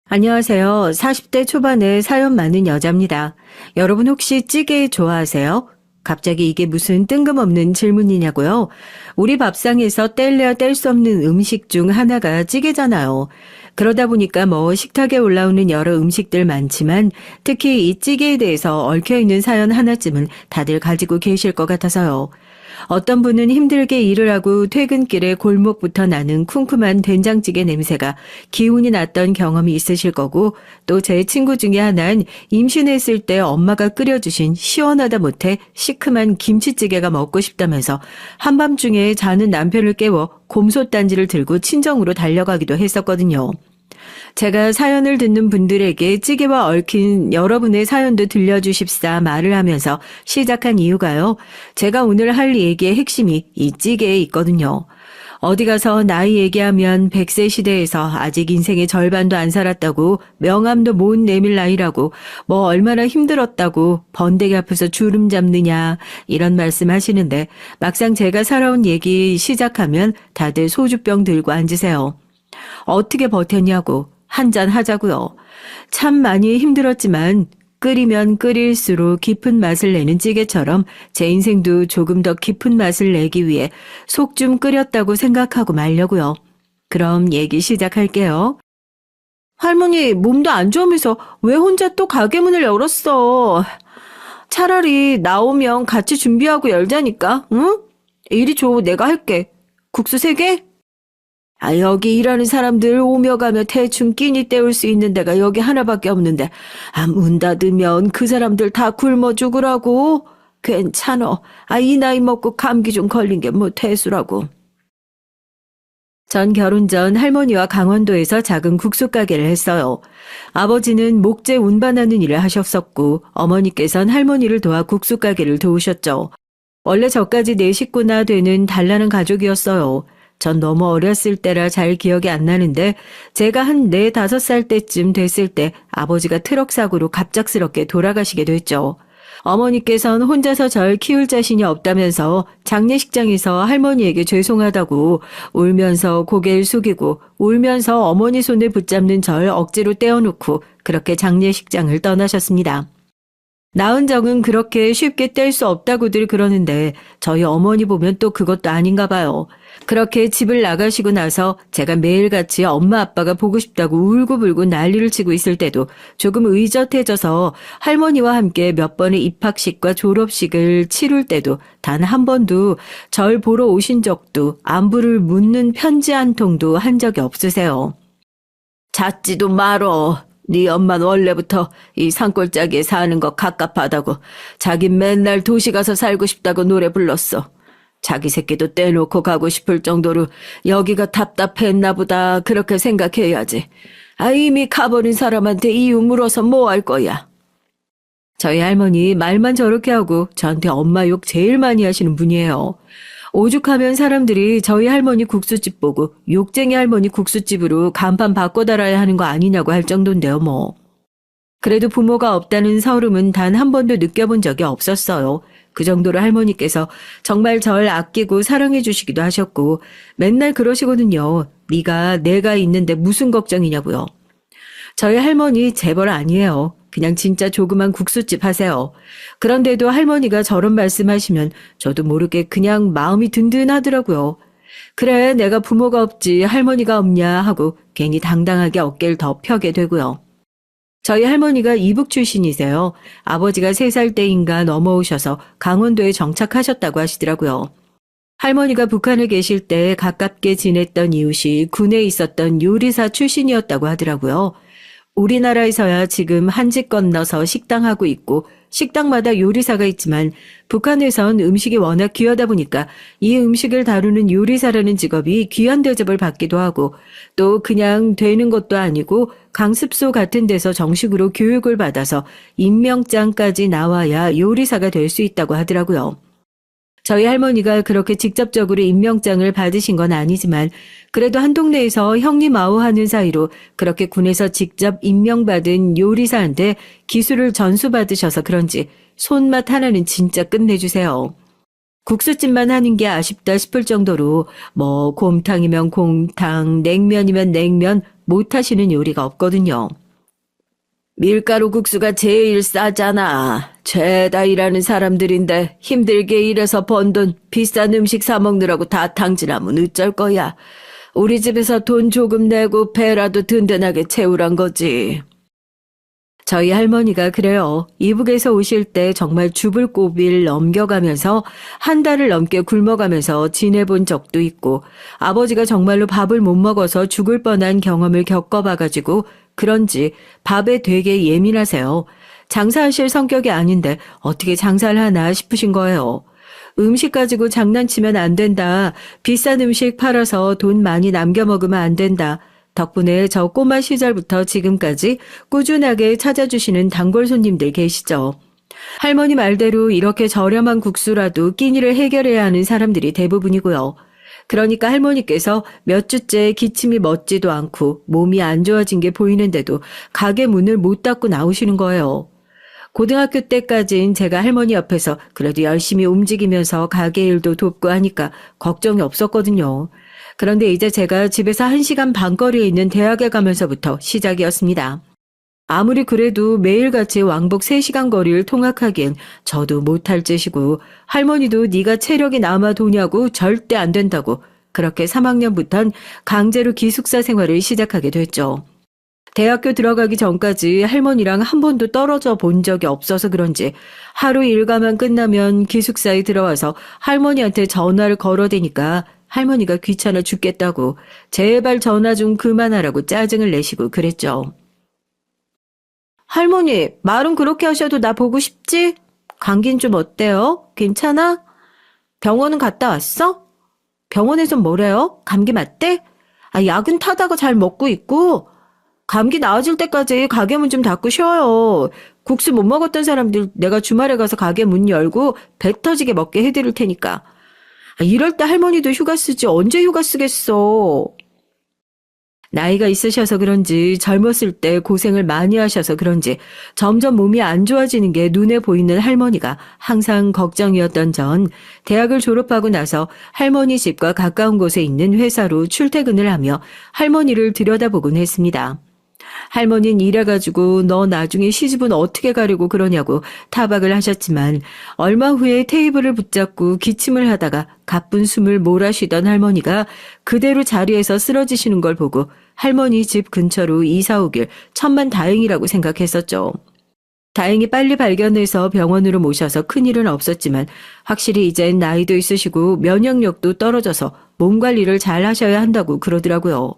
안녕하세요. 40대 초반에 사연 많은 여자입니다. 여러분 혹시 찌개 좋아하세요? 갑자기 이게 무슨 뜬금없는 질문이냐고요? 우리 밥상에서 뗄래야 뗄 수 없는 음식 중 하나가 찌개잖아요. 그러다 보니까 식탁에 올라오는 여러 음식들 많지만 특히 이 찌개에 대해서 얽혀있는 사연 하나쯤은 다들 가지고 계실 것 같아서요. 어떤 분은 힘들게 일을 하고 퇴근길에 골목부터 나는 쿰쿰한 된장찌개 냄새가 기운이 났던 경험이 있으실 거고, 또 제 친구 중에 하나는 임신했을 때 엄마가 끓여주신 시원하다 못해 시큼한 김치찌개가 먹고 싶다면서 한밤중에 자는 남편을 깨워 곰솥단지를 들고 친정으로 달려가기도 했었거든요. 제가 사연을 듣는 분들에게 찌개와 얽힌 여러분의 사연도 들려주십사 말을 하면서 시작한 이유가요. 제가 오늘 할 얘기의 핵심이 이 찌개에 있거든요. 어디 가서 나이 얘기하면 100세 시대에서 아직 인생의 절반도 안 살았다고, 명함도 못 내밀 나이라고, 얼마나 힘들었다고, 번데기 앞에서 주름 잡느냐 이런 말씀 하시는데, 막상 제가 살아온 얘기 시작하면 다들 소주병 들고 앉으세요. 어떻게 버텼냐고, 한잔 하자고요. 참 많이 힘들었지만 끓이면 끓일수록 깊은 맛을 내는 찌개처럼 제 인생도 조금 더 깊은 맛을 내기 위해 속 좀 끓였다고 생각하고 말려고요. 그럼 얘기 시작할게요. 할머니, 몸도 안 좋으면서 왜 혼자 또 가게 문을 열었어? 차라리 나오면 같이 준비하고 열자니까, 응? 이리 줘, 내가 할게. 국수 3개? 여기 일하는 사람들 오며 가며 대충 끼니 때울 수 있는 데가 여기 하나밖에 없는데, 문 닫으면 그 사람들 다 굶어 죽으라고. 괜찮어. 이 나이 먹고 감기 좀 걸린 게 대수라고. 전 결혼 전 할머니와 강원도에서 작은 국수 가게를 했어요. 아버지는 목재 운반하는 일을 하셨었고, 어머니께선 할머니를 도와 국수 가게를 도우셨죠. 원래 저까지 4식구나 되는 단란한 가족이었어요. 전 너무 어렸을 때라 잘 기억이 안 나는데, 제가 한 4, 5살 때쯤 됐을 때 아버지가 트럭 사고로 갑작스럽게 돌아가시게 됐죠. 어머니께선 혼자서 절 키울 자신이 없다면서 장례식장에서 할머니에게 죄송하다고 울면서 고개를 숙이고, 울면서 어머니 손을 붙잡는 절 억지로 떼어놓고 그렇게 장례식장을 떠나셨습니다. 나은 정은 그렇게 쉽게 뗄 수 없다고들 그러는데, 저희 어머니 보면 또 그것도 아닌가 봐요. 그렇게 집을 나가시고 나서 제가 매일같이 엄마 아빠가 보고 싶다고 울고불고 난리를 치고 있을 때도 조금 의젓해져서 할머니와 함께 몇 번의 입학식과 졸업식을 치룰 때도 단 한 번도 절 보러 오신 적도, 안부를 묻는 편지 한 통도 한 적이 없으세요. 잦지도 말어. 네 엄마는 원래부터 이 산골짜기에 사는 거 갑갑하다고 자긴 맨날 도시 가서 살고 싶다고 노래 불렀어. 자기 새끼도 떼놓고 가고 싶을 정도로 여기가 답답했나 보다 그렇게 생각해야지. 이미 가버린 사람한테 이유 물어서 뭐 할 거야. 저희 할머니 말만 저렇게 하고 저한테 엄마 욕 제일 많이 하시는 분이에요. 오죽하면 사람들이 저희 할머니 국수집 보고 욕쟁이 할머니 국수집으로 간판 바꿔달아야 하는 거 아니냐고 할 정도인데요, 그래도 부모가 없다는 서름은 단 한 번도 느껴본 적이 없었어요. 그 정도로 할머니께서 정말 절 아끼고 사랑해 주시기도 하셨고, 맨날 그러시거든요. 네가 내가 있는데 무슨 걱정이냐고요. 저희 할머니 재벌 아니에요. 그냥 진짜 조그만 국수집 하세요. 그런데도 할머니가 저런 말씀하시면 저도 모르게 그냥 마음이 든든하더라고요. 그래, 내가 부모가 없지 할머니가 없냐 하고 괜히 당당하게 어깨를 더 펴게 되고요. 저희 할머니가 이북 출신이세요. 아버지가 3살 때인가 넘어오셔서 강원도에 정착하셨다고 하시더라고요. 할머니가 북한에 계실 때 가깝게 지냈던 이웃이 군에 있었던 요리사 출신이었다고 하더라고요. 우리나라에서야 지금 한 집 건너서 식당하고 있고 식당마다 요리사가 있지만, 북한에선 음식이 워낙 귀하다 보니까 이 음식을 다루는 요리사라는 직업이 귀한 대접을 받기도 하고, 또 그냥 되는 것도 아니고 강습소 같은 데서 정식으로 교육을 받아서 임명장까지 나와야 요리사가 될 수 있다고 하더라고요. 저희 할머니가 그렇게 직접적으로 임명장을 받으신 건 아니지만, 그래도 한 동네에서 형님 아우하는 사이로 그렇게 군에서 직접 임명받은 요리사한테 기술을 전수받으셔서 그런지 손맛 하나는 진짜 끝내주세요. 국수집만 하는 게 아쉽다 싶을 정도로 뭐 곰탕이면 곰탕, 냉면이면 냉면 못 하시는 요리가 없거든요. 밀가루 국수가 제일 싸잖아. 죄다 일하는 사람들인데 힘들게 일해서 번 돈 비싼 음식 사 먹느라고 다 탕진하면 어쩔 거야. 우리 집에서 돈 조금 내고 배라도 든든하게 채우란 거지. 저희 할머니가 그래요. 이북에서 오실 때 정말 주불고비를 넘겨가면서 한 달을 넘게 굶어가면서 지내본 적도 있고 아버지가 정말로 밥을 못 먹어서 죽을 뻔한 경험을 겪어봐가지고 그런지 밥에 되게 예민하세요. 장사하실 성격이 아닌데 어떻게 장사를 하나 싶으신 거예요. 음식 가지고 장난치면 안 된다. 비싼 음식 팔아서 돈 많이 남겨 먹으면 안 된다. 덕분에 저 꼬마 시절부터 지금까지 꾸준하게 찾아주시는 단골 손님들 계시죠. 할머니 말대로 이렇게 저렴한 국수라도 끼니를 해결해야 하는 사람들이 대부분이고요. 그러니까 할머니께서 몇 주째 기침이 멎지도 않고 몸이 안 좋아진 게 보이는데도 가게 문을 못 닫고 나오시는 거예요. 고등학교 때까진 제가 할머니 옆에서 그래도 열심히 움직이면서 가게 일도 돕고 하니까 걱정이 없었거든요. 그런데 이제 제가 집에서 1시간 반 거리에 있는 대학에 가면서부터 시작이었습니다. 아무리 그래도 매일같이 왕복 3시간 거리를 통학하기엔 저도 못할 짓이고 할머니도 네가 체력이 남아 도냐고 절대 안 된다고 그렇게 3학년부터는 강제로 기숙사 생활을 시작하게 됐죠. 대학교 들어가기 전까지 할머니랑 한 번도 떨어져 본 적이 없어서 그런지 하루 일과만 끝나면 기숙사에 들어와서 할머니한테 전화를 걸어대니까 할머니가 귀찮아 죽겠다고 제발 전화 좀 그만하라고 짜증을 내시고 그랬죠. 할머니, 말은 그렇게 하셔도 나 보고 싶지? 감기는 좀 어때요? 괜찮아? 병원은 갔다 왔어? 병원에선 뭐래요? 감기 맞대? 약은 타다가 잘 먹고 있고 감기 나아질 때까지 가게 문 좀 닫고 쉬어요. 국수 못 먹었던 사람들 내가 주말에 가서 가게 문 열고 배 터지게 먹게 해드릴 테니까. 이럴 때 할머니도 휴가 쓰지 언제 휴가 쓰겠어. 나이가 있으셔서 그런지 젊었을 때 고생을 많이 하셔서 그런지 점점 몸이 안 좋아지는 게 눈에 보이는 할머니가 항상 걱정이었던 전 대학을 졸업하고 나서 할머니 집과 가까운 곳에 있는 회사로 출퇴근을 하며 할머니를 들여다보곤 했습니다. 할머니는 일해가지고 너 나중에 시집은 어떻게 가려고 그러냐고 타박을 하셨지만 얼마 후에 테이블을 붙잡고 기침을 하다가 가쁜 숨을 몰아쉬던 할머니가 그대로 자리에서 쓰러지시는 걸 보고 할머니 집 근처로 이사 오길 천만다행이라고 생각했었죠. 다행히 빨리 발견해서 병원으로 모셔서 큰일은 없었지만 확실히 이젠 나이도 있으시고 면역력도 떨어져서 몸 관리를 잘 하셔야 한다고 그러더라고요.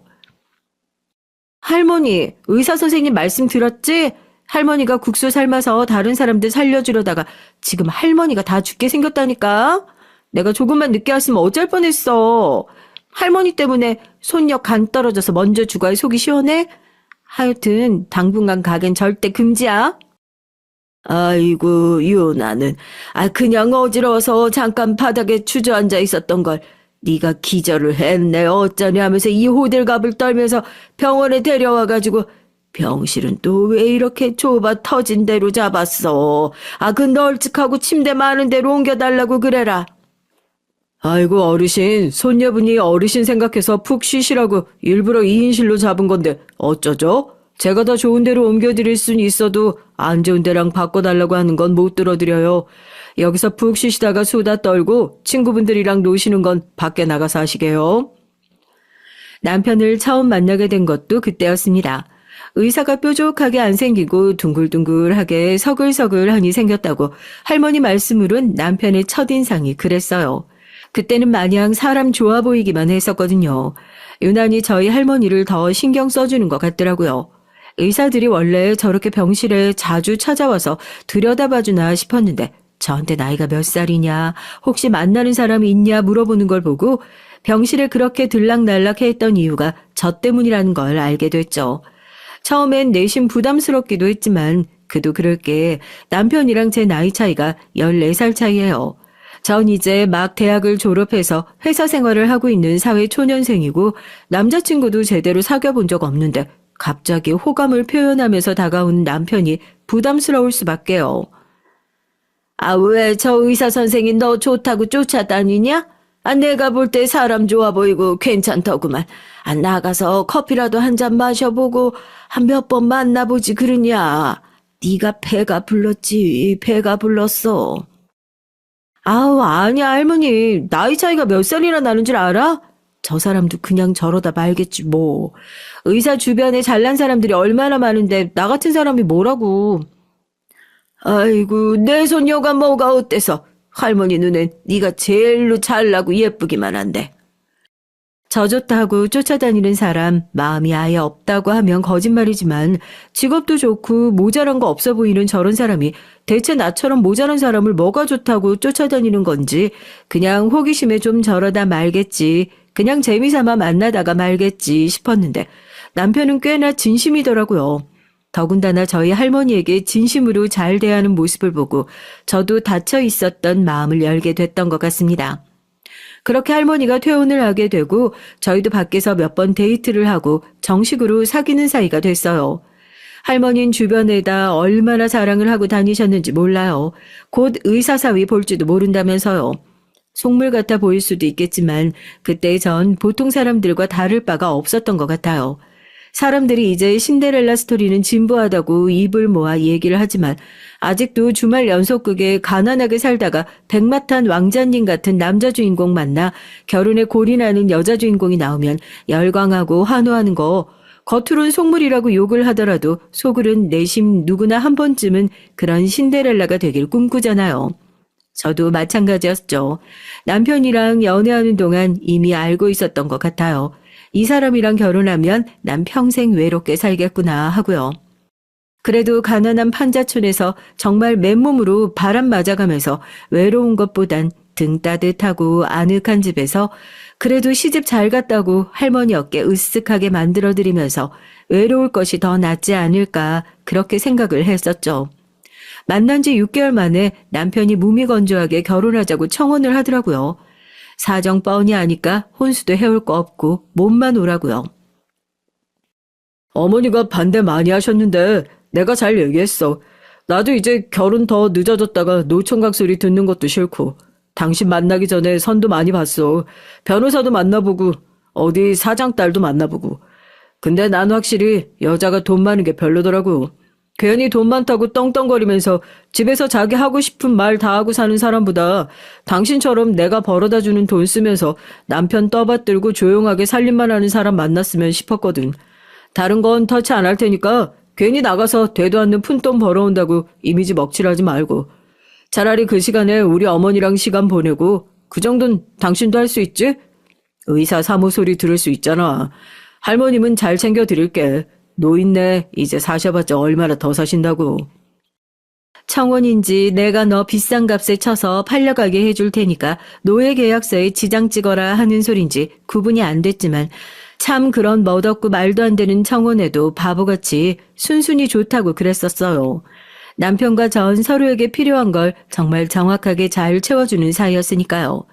할머니, 의사 선생님 말씀 들었지? 할머니가 국수 삶아서 다른 사람들 살려주려다가 지금 할머니가 다 죽게 생겼다니까? 내가 조금만 늦게 왔으면 어쩔 뻔했어. 할머니 때문에 손녀 간 떨어져서 먼저 죽어야 속이 시원해? 하여튼 당분간 가겐 절대 금지야. 아이고, 유나는 그냥 어지러워서 잠깐 바닥에 주저앉아 있었던 걸 네가 기절을 했네 어쩌냐 하면서 이 호들갑을 떨면서 병원에 데려와가지고 병실은 또 왜 이렇게 좁아 터진 대로 잡았어. 그 널찍하고 침대 많은 데로 옮겨달라고 그래라. 아이고 어르신, 손녀분이 어르신 생각해서 푹 쉬시라고 일부러 2인실로 잡은 건데 어쩌죠? 제가 더 좋은 데로 옮겨드릴 순 있어도 안 좋은 데랑 바꿔달라고 하는 건 못 들어드려요. 여기서 푹 쉬시다가 수다 떨고 친구분들이랑 노시는 건 밖에 나가서 하시게요. 남편을 처음 만나게 된 것도 그때였습니다. 의사가 뾰족하게 안 생기고 둥글둥글하게 서글서글하니 생겼다고 할머니 말씀으론 남편의 첫인상이 그랬어요. 그때는 마냥 사람 좋아 보이기만 했었거든요. 유난히 저희 할머니를 더 신경 써주는 것 같더라고요. 의사들이 원래 저렇게 병실에 자주 찾아와서 들여다봐주나 싶었는데 저한테 나이가 몇 살이냐, 혹시 만나는 사람이 있냐 물어보는 걸 보고 병실에 그렇게 들락날락했던 이유가 저 때문이라는 걸 알게 됐죠. 처음엔 내심 부담스럽기도 했지만 그도 그럴 게 남편이랑 제 나이 차이가 14살 차이예요. 전 이제 막 대학을 졸업해서 회사 생활을 하고 있는 사회초년생이고 남자친구도 제대로 사귀어본 적 없는데 갑자기 호감을 표현하면서 다가온 남편이 부담스러울 수밖에요. 아, 왜 저 의사 선생이 너 좋다고 쫓아다니냐? 아, 내가 볼 때 사람 좋아 보이고 괜찮더구만. 아, 나가서 커피라도 한 잔 마셔보고 한 몇 번 만나보지 그러냐. 네가 배가 불렀지, 배가 불렀어. 아우, 아니야, 할머니. 나이 차이가 몇 살이나 나는 줄 알아? 저 사람도 그냥 저러다 말겠지, 뭐. 의사 주변에 잘난 사람들이 얼마나 많은데, 나 같은 사람이 뭐라고. 아이고, 내 손녀가 뭐가 어때서? 할머니 눈엔 네가 제일로 잘나고 예쁘기만 한데. 저 좋다고 쫓아다니는 사람 마음이 아예 없다고 하면 거짓말이지만 직업도 좋고 모자란 거 없어 보이는 저런 사람이 대체 나처럼 모자란 사람을 뭐가 좋다고 쫓아다니는 건지 그냥 호기심에 좀 저러다 말겠지. 그냥 재미삼아 만나다가 말겠지 싶었는데 남편은 꽤나 진심이더라고요. 더군다나 저희 할머니에게 진심으로 잘 대하는 모습을 보고 저도 닫혀 있었던 마음을 열게 됐던 것 같습니다. 그렇게 할머니가 퇴원을 하게 되고 저희도 밖에서 몇 번 데이트를 하고 정식으로 사귀는 사이가 됐어요. 할머니는 주변에다 얼마나 자랑을 하고 다니셨는지 몰라요. 곧 의사사위 볼지도 모른다면서요. 속물 같아 보일 수도 있겠지만 그때 전 보통 사람들과 다를 바가 없었던 것 같아요. 사람들이 이제 신데렐라 스토리는 진부하다고 입을 모아 얘기를 하지만 아직도 주말 연속극에 가난하게 살다가 백마탄 왕자님 같은 남자 주인공 만나 결혼에 골인하는 여자 주인공이 나오면 열광하고 환호하는 거 겉으론 속물이라고 욕을 하더라도 속으론 내심 누구나 한 번쯤은 그런 신데렐라가 되길 꿈꾸잖아요. 저도 마찬가지였죠. 남편이랑 연애하는 동안 이미 알고 있었던 것 같아요. 이 사람이랑 결혼하면 난 평생 외롭게 살겠구나 하고요. 그래도 가난한 판자촌에서 정말 맨몸으로 바람 맞아가면서 외로운 것보단 등 따뜻하고 아늑한 집에서 그래도 시집 잘 갔다고 할머니 어깨 으쓱하게 만들어드리면서 외로울 것이 더 낫지 않을까 그렇게 생각을 했었죠. 만난 지 6개월 만에 남편이 무미건조하게 결혼하자고 청혼을 하더라고요. 사정 뻔히 아니까 혼수도 해올 거 없고 몸만 오라고요. 어머니가 반대 많이 하셨는데 내가 잘 얘기했어. 나도 이제 결혼 더 늦어졌다가 노총각 소리 듣는 것도 싫고 당신 만나기 전에 선도 많이 봤어. 변호사도 만나보고 어디 사장 딸도 만나보고. 근데 난 확실히 여자가 돈 많은 게 별로더라고. 괜히 돈 많다고 떵떵거리면서 집에서 자기 하고 싶은 말 다 하고 사는 사람보다 당신처럼 내가 벌어다 주는 돈 쓰면서 남편 떠받들고 조용하게 살림만 하는 사람 만났으면 싶었거든. 다른 건 터치 안 할 테니까 괜히 나가서 되도 않는 푼돈 벌어온다고 이미지 먹칠하지 말고. 차라리 그 시간에 우리 어머니랑 시간 보내고 그 정도는 당신도 할 수 있지? 의사 사모 소리 들을 수 있잖아. 할머님은 잘 챙겨드릴게. 노인네 이제 사셔봤자 얼마나 더 사신다고. 청혼인지 내가 너 비싼 값에 쳐서 팔려가게 해줄 테니까 노예 계약서에 지장 찍어라 하는 소린지 구분이 안 됐지만 참 그런 멋없고 말도 안 되는 청혼에도 바보같이 순순히 좋다고 그랬었어요. 남편과 전 서로에게 필요한 걸 정말 정확하게 잘 채워주는 사이였으니까요.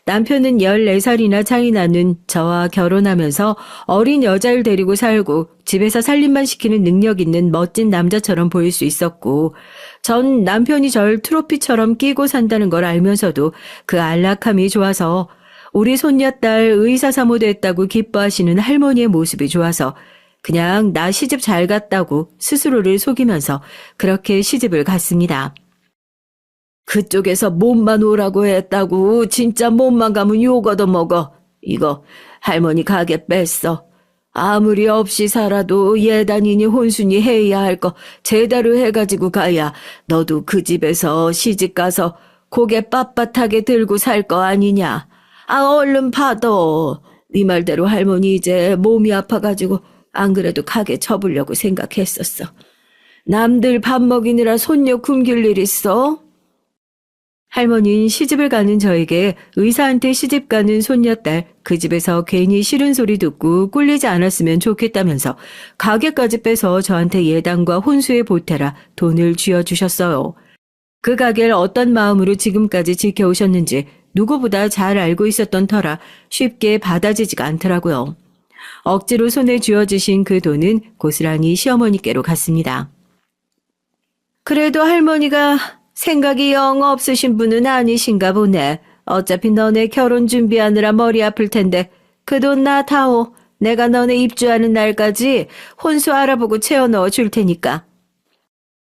남편은 14살이나 차이 나는 저와 결혼하면서 어린 여자를 데리고 살고 집에서 살림만 시키는 능력 있는 멋진 남자처럼 보일 수 있었고 전 남편이 절 트로피처럼 끼고 산다는 걸 알면서도 그 안락함이 좋아서 우리 손녀딸 의사사모 됐다고 기뻐하시는 할머니의 모습이 좋아서 그냥 나 시집 잘 갔다고 스스로를 속이면서 그렇게 시집을 갔습니다. 그쪽에서 몸만 오라고 했다고 진짜 몸만 가면 욕 얻어먹어. 이거 할머니 가게 뺐어. 아무리 없이 살아도 예단이니 혼순이 해야 할 거 제대로 해가지고 가야 너도 그 집에서 시집가서 고개 빳빳하게 들고 살 거 아니냐. 아 얼른 받아. 네 말대로 할머니 이제 몸이 아파가지고 안 그래도 가게 쳐보려고 생각했었어. 남들 밥 먹이느라 손녀 굶길 일 있어? 할머니는 시집을 가는 저에게 의사한테 시집 가는 손녀딸 그 집에서 괜히 싫은 소리 듣고 꿀리지 않았으면 좋겠다면서 가게까지 빼서 저한테 예단과 혼수에 보태라 돈을 쥐어주셨어요. 그 가게를 어떤 마음으로 지금까지 지켜오셨는지 누구보다 잘 알고 있었던 터라 쉽게 받아지지가 않더라고요. 억지로 손에 쥐어주신 그 돈은 고스란히 시어머니께로 갔습니다. 그래도 할머니가 생각이 영 없으신 분은 아니신가 보네. 어차피 너네 결혼 준비하느라 머리 아플 텐데 그 돈 나 타오. 내가 너네 입주하는 날까지 혼수 알아보고 채워 넣어 줄 테니까.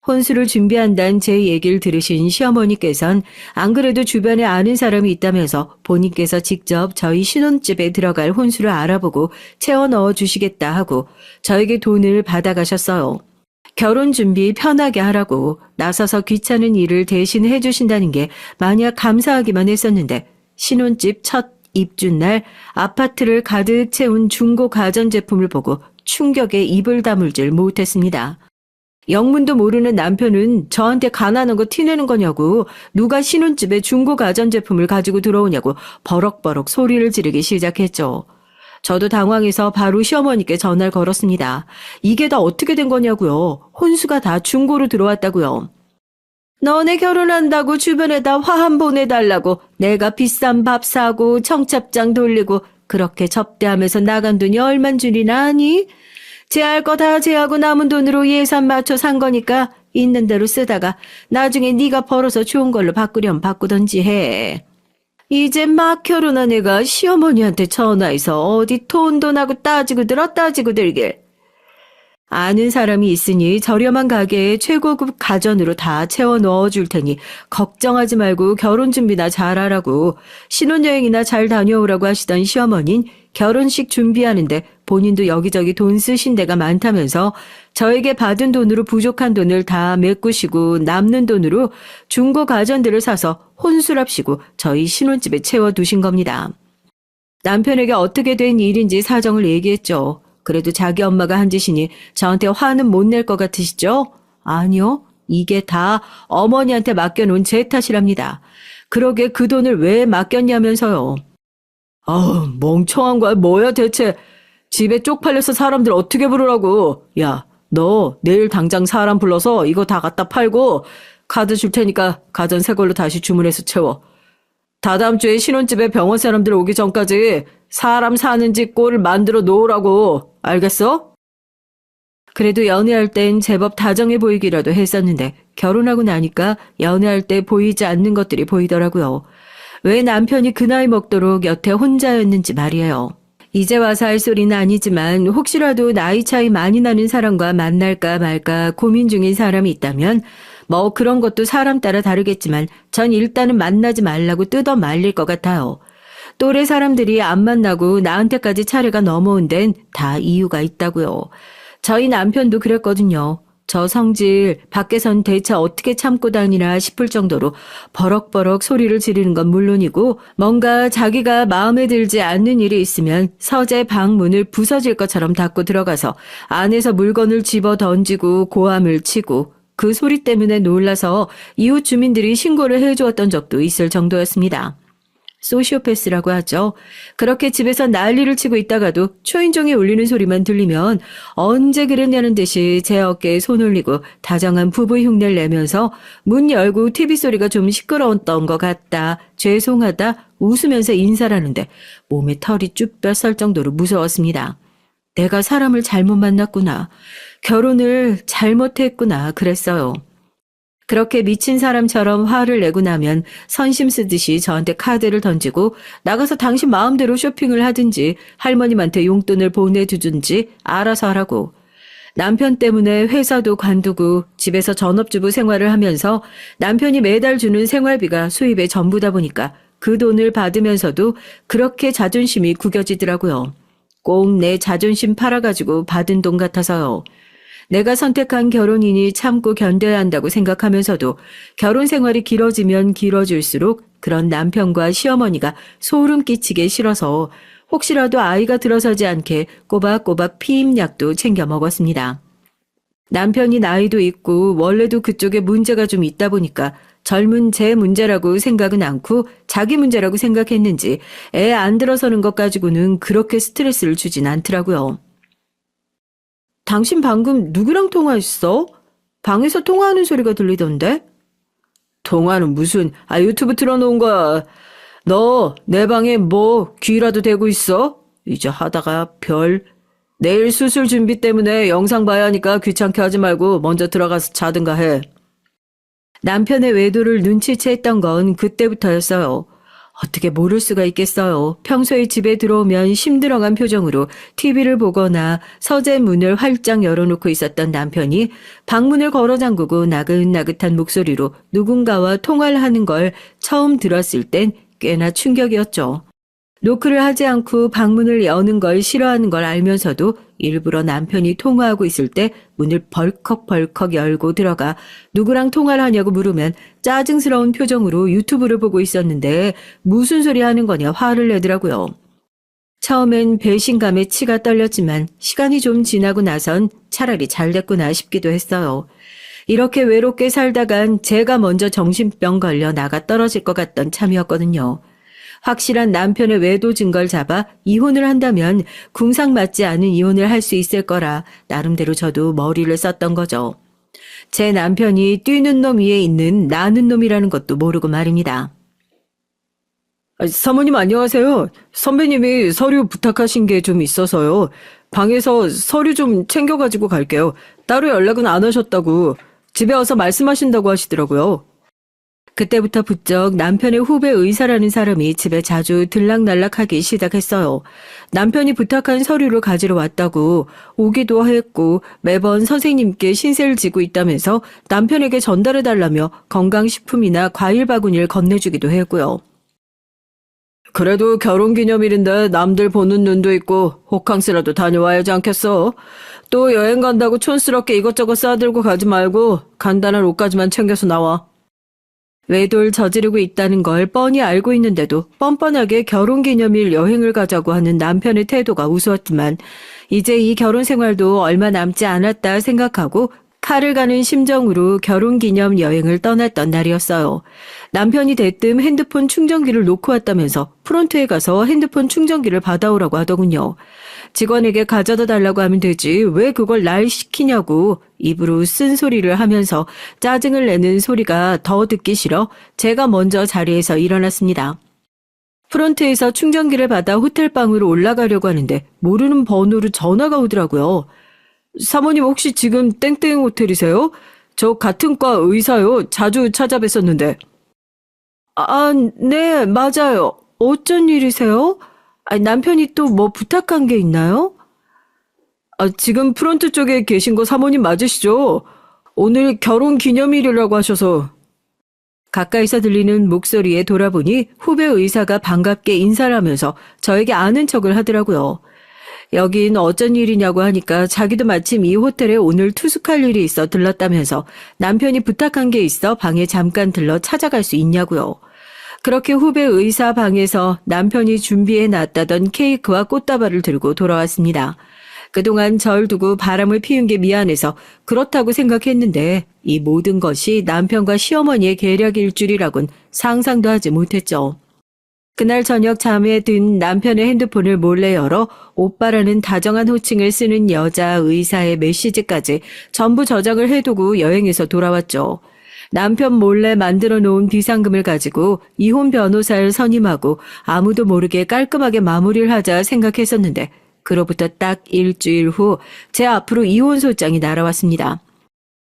혼수를 준비한다는 제 얘기를 들으신 시어머니께선 안 그래도 주변에 아는 사람이 있다면서 본인께서 직접 저희 신혼집에 들어갈 혼수를 알아보고 채워 넣어 주시겠다 하고 저에게 돈을 받아가셨어요. 결혼 준비 편하게 하라고 나서서 귀찮은 일을 대신 해주신다는 게 마냥 감사하기만 했었는데 신혼집 첫 입주날 아파트를 가득 채운 중고 가전제품을 보고 충격에 입을 다물질 못했습니다. 영문도 모르는 남편은 저한테 가난한 거 티내는 거냐고 누가 신혼집에 중고 가전제품을 가지고 들어오냐고 버럭버럭 소리를 지르기 시작했죠. 저도 당황해서 바로 시어머니께 전화를 걸었습니다. 이게 다 어떻게 된 거냐고요. 혼수가 다 중고로 들어왔다고요. 너네 결혼한다고 주변에다 화한 보내달라고 내가 비싼 밥 사고 청첩장 돌리고 그렇게 접대하면서 나간 돈이 얼만 줄이나 아니? 제할 거 다 제하고 남은 돈으로 예산 맞춰 산 거니까 있는 대로 쓰다가 나중에 네가 벌어서 좋은 걸로 바꾸려면 바꾸던지 해. 이제 막 결혼한 애가 시어머니한테 전화해서 어디 돈돈하고 따지고 들어 따지고 들길. 아는 사람이 있으니 저렴한 가게에 최고급 가전으로 다 채워 넣어줄 테니 걱정하지 말고 결혼 준비나 잘하라고 신혼여행이나 잘 다녀오라고 하시던 시어머니는 결혼식 준비하는데 본인도 여기저기 돈 쓰신 데가 많다면서 저에게 받은 돈으로 부족한 돈을 다 메꾸시고 남는 돈으로 중고 가전들을 사서 혼술합시고 저희 신혼집에 채워두신 겁니다. 남편에게 어떻게 된 일인지 사정을 얘기했죠. 그래도 자기 엄마가 한 짓이니 저한테 화는 못 낼 것 같으시죠? 아니요. 이게 다 어머니한테 맡겨놓은 제 탓이랍니다. 그러게 그 돈을 왜 맡겼냐면서요. 멍청한 거야. 뭐야 대체. 집에 쪽팔려서 사람들 어떻게 부르라고. 야, 너 내일 당장 사람 불러서 이거 다 갖다 팔고 카드 줄 테니까 가전 새 걸로 다시 주문해서 채워. 다다음 주에 신혼집에 병원 사람들 오기 전까지 사람 사는 집 꼴을 만들어 놓으라고. 알겠어? 그래도 연애할 땐 제법 다정해 보이기라도 했었는데 결혼하고 나니까 연애할 때 보이지 않는 것들이 보이더라고요. 왜 남편이 그 나이 먹도록 여태 혼자였는지 말이에요. 이제 와서 할 소리는 아니지만 혹시라도 나이 차이 많이 나는 사람과 만날까 말까 고민 중인 사람이 있다면 뭐 그런 것도 사람 따라 다르겠지만 전 일단은 만나지 말라고 뜯어 말릴 것 같아요. 또래 사람들이 안 만나고 나한테까지 차례가 넘어온 데는 다 이유가 있다고요. 저희 남편도 그랬거든요. 저 성질 밖에선 대체 어떻게 참고 다니나 싶을 정도로 버럭버럭 소리를 지르는 건 물론이고 뭔가 자기가 마음에 들지 않는 일이 있으면 서재 방 문을 부서질 것처럼 닫고 들어가서 안에서 물건을 집어 던지고 고함을 치고 그 소리 때문에 놀라서 이웃 주민들이 신고를 해주었던 적도 있을 정도였습니다. 소시오패스라고 하죠. 그렇게 집에서 난리를 치고 있다가도 초인종이 울리는 소리만 들리면 언제 그랬냐는 듯이 제 어깨에 손 올리고 다정한 부부 흉내를 내면서 문 열고 TV 소리가 좀 시끄러웠던 것 같다, 죄송하다 웃으면서 인사를 하는데 몸에 털이 쭈뼛 설 정도로 무서웠습니다. 내가 사람을 잘못 만났구나. 결혼을 잘못했구나 그랬어요. 그렇게 미친 사람처럼 화를 내고 나면 선심 쓰듯이 저한테 카드를 던지고 나가서 당신 마음대로 쇼핑을 하든지 할머님한테 용돈을 보내주든지 알아서 하라고. 남편 때문에 회사도 관두고 집에서 전업주부 생활을 하면서 남편이 매달 주는 생활비가 수입의 전부다 보니까 그 돈을 받으면서도 그렇게 자존심이 구겨지더라고요. 꼭 내 자존심 팔아가지고 받은 돈 같아서요. 내가 선택한 결혼이니 참고 견뎌야 한다고 생각하면서도 결혼 생활이 길어지면 길어질수록 그런 남편과 시어머니가 소름 끼치게 싫어서 혹시라도 아이가 들어서지 않게 꼬박꼬박 피임약도 챙겨 먹었습니다. 남편이 나이도 있고 원래도 그쪽에 문제가 좀 있다 보니까 젊은 제 문제라고 생각은 않고 자기 문제라고 생각했는지 애 안 들어서는 것 가지고는 그렇게 스트레스를 주진 않더라고요. 당신 방금 누구랑 통화했어? 방에서 통화하는 소리가 들리던데? 통화는 무슨, 유튜브 틀어놓은 거야. 너 내 방에 뭐 귀라도 대고 있어? 이제 하다가 내일 수술 준비 때문에 영상 봐야 하니까 귀찮게 하지 말고 먼저 들어가서 자든가 해. 남편의 외도를 눈치챘던 건 그때부터였어요. 어떻게 모를 수가 있겠어요. 평소에 집에 들어오면 심드렁한 표정으로 TV를 보거나 서재 문을 활짝 열어놓고 있었던 남편이 방문을 걸어 잠그고 나긋나긋한 목소리로 누군가와 통화를 하는 걸 처음 들었을 땐 꽤나 충격이었죠. 노크를 하지 않고 방문을 여는 걸 싫어하는 걸 알면서도 일부러 남편이 통화하고 있을 때 문을 벌컥벌컥 열고 들어가 누구랑 통화를 하냐고 물으면 짜증스러운 표정으로 유튜브를 보고 있었는데 무슨 소리 하는 거냐 화를 내더라고요. 처음엔 배신감에 치가 떨렸지만 시간이 좀 지나고 나선 차라리 잘 됐구나 싶기도 했어요. 이렇게 외롭게 살다간 제가 먼저 정신병 걸려 나가 떨어질 것 같던 참이었거든요. 확실한 남편의 외도 증거를 잡아 이혼을 한다면 궁상맞지 않은 이혼을 할 수 있을 거라 나름대로 저도 머리를 썼던 거죠. 제 남편이 뛰는 놈 위에 있는 나는 놈이라는 것도 모르고 말입니다. 사모님 안녕하세요. 선배님이 서류 부탁하신 게 좀 있어서요. 방에서 서류 좀 챙겨가지고 갈게요. 따로 연락은 안 하셨다고. 집에 와서 말씀하신다고 하시더라고요. 그때부터 부쩍 남편의 후배 의사라는 사람이 집에 자주 들락날락하기 시작했어요. 남편이 부탁한 서류를 가지러 왔다고 오기도 했고 매번 선생님께 신세를 지고 있다면서 남편에게 전달해달라며 건강식품이나 과일 바구니를 건네주기도 했고요. 그래도 결혼기념일인데 남들 보는 눈도 있고 호캉스라도 다녀와야지 않겠어? 또 여행 간다고 촌스럽게 이것저것 싸들고 가지 말고 간단한 옷까지만 챙겨서 나와. 외도를 저지르고 있다는 걸 뻔히 알고 있는데도 뻔뻔하게 결혼기념일 여행을 가자고 하는 남편의 태도가 우스웠지만 이제 이 결혼 생활도 얼마 남지 않았다 생각하고 칼을 가는 심정으로 결혼기념 여행을 떠났던 날이었어요. 남편이 대뜸 핸드폰 충전기를 놓고 왔다면서 프론트에 가서 핸드폰 충전기를 받아오라고 하더군요. 직원에게 가져다 달라고 하면 되지 왜 그걸 날 시키냐고 입으로 쓴소리를 하면서 짜증을 내는 소리가 더 듣기 싫어 제가 먼저 자리에서 일어났습니다. 프론트에서 충전기를 받아 호텔방으로 올라가려고 하는데 모르는 번호로 전화가 오더라고요. 사모님 혹시 지금 땡땡 호텔이세요? 저 같은 과 의사요. 자주 찾아뵀었는데. 네, 맞아요. 어쩐 일이세요? 남편이 또 뭐 부탁한 게 있나요? 지금 프론트 쪽에 계신 거 사모님 맞으시죠? 오늘 결혼 기념일이라고 하셔서. 가까이서 들리는 목소리에 돌아보니 후배 의사가 반갑게 인사를 하면서 저에게 아는 척을 하더라고요. 여긴 어쩐 일이냐고 하니까 자기도 마침 이 호텔에 오늘 투숙할 일이 있어 들렀다면서 남편이 부탁한 게 있어 방에 잠깐 들러 찾아갈 수 있냐고요. 그렇게 후배 의사 방에서 남편이 준비해 놨다던 케이크와 꽃다발을 들고 돌아왔습니다. 그동안 절 두고 바람을 피운 게 미안해서 그렇다고 생각했는데 이 모든 것이 남편과 시어머니의 계략일 줄이라곤 상상도 하지 못했죠. 그날 저녁 잠에 든 남편의 핸드폰을 몰래 열어 오빠라는 다정한 호칭을 쓰는 여자 의사의 메시지까지 전부 저장을 해두고 여행에서 돌아왔죠. 남편 몰래 만들어 놓은 비상금을 가지고 이혼 변호사를 선임하고 아무도 모르게 깔끔하게 마무리를 하자 생각했었는데 그로부터 딱 일주일 후 제 앞으로 이혼 소장이 날아왔습니다.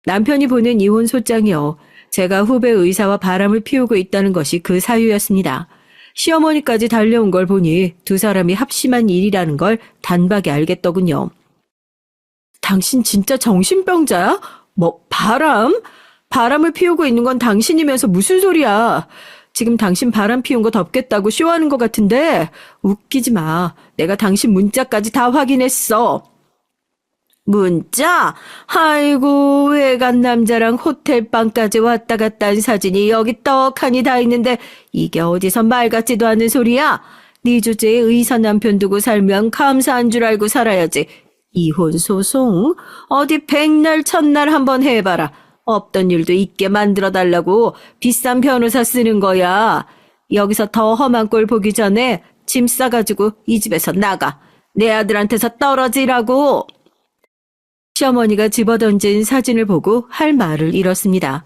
남편이 보낸 이혼 소장이요. 제가 후배 의사와 바람을 피우고 있다는 것이 그 사유였습니다. 시어머니까지 달려온 걸 보니 두 사람이 합심한 일이라는 걸 단박에 알겠더군요. 당신 진짜 정신병자야? 뭐 바람을 피우고 있는 건 당신이면서 무슨 소리야? 지금 당신 바람 피운 거 덮겠다고 쇼하는 것 같은데 웃기지 마. 내가 당신 문자까지 다 확인했어. 문자? 아이고 외간 남자랑 호텔방까지 왔다 갔다 한 사진이 여기 떡하니 다 있는데 이게 어디서 말 같지도 않은 소리야? 네 주제에 의사 남편 두고 살면 감사한 줄 알고 살아야지. 이혼 소송? 어디 백날 첫날 한번 해봐라. 없던 일도 있게 만들어달라고 비싼 변호사 쓰는 거야. 여기서 더 험한 꼴 보기 전에 짐 싸가지고 이 집에서 나가. 내 아들한테서 떨어지라고. 시어머니가 집어던진 사진을 보고 할 말을 잃었습니다.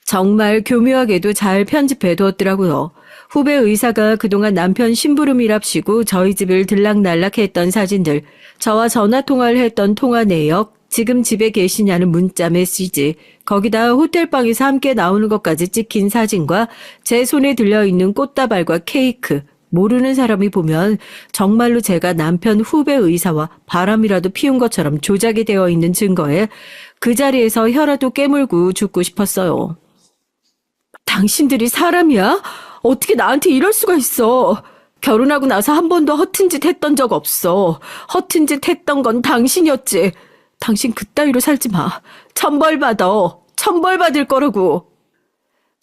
정말 교묘하게도 잘 편집해 두었더라고요. 후배 의사가 그동안 남편 심부름이랍시고 저희 집을 들락날락했던 사진들, 저와 전화통화를 했던 통화 내역, 지금 집에 계시냐는 문자 메시지, 거기다 호텔방에서 함께 나오는 것까지 찍힌 사진과 제 손에 들려있는 꽃다발과 케이크, 모르는 사람이 보면 정말로 제가 남편 후배 의사와 바람이라도 피운 것처럼 조작이 되어 있는 증거에 그 자리에서 혀라도 깨물고 죽고 싶었어요. 당신들이 사람이야? 어떻게 나한테 이럴 수가 있어? 결혼하고 나서 한 번도 허튼 짓 했던 적 없어. 허튼 짓 했던 건 당신이었지. 당신 그따위로 살지 마. 천벌받아. 천벌받을 거라고.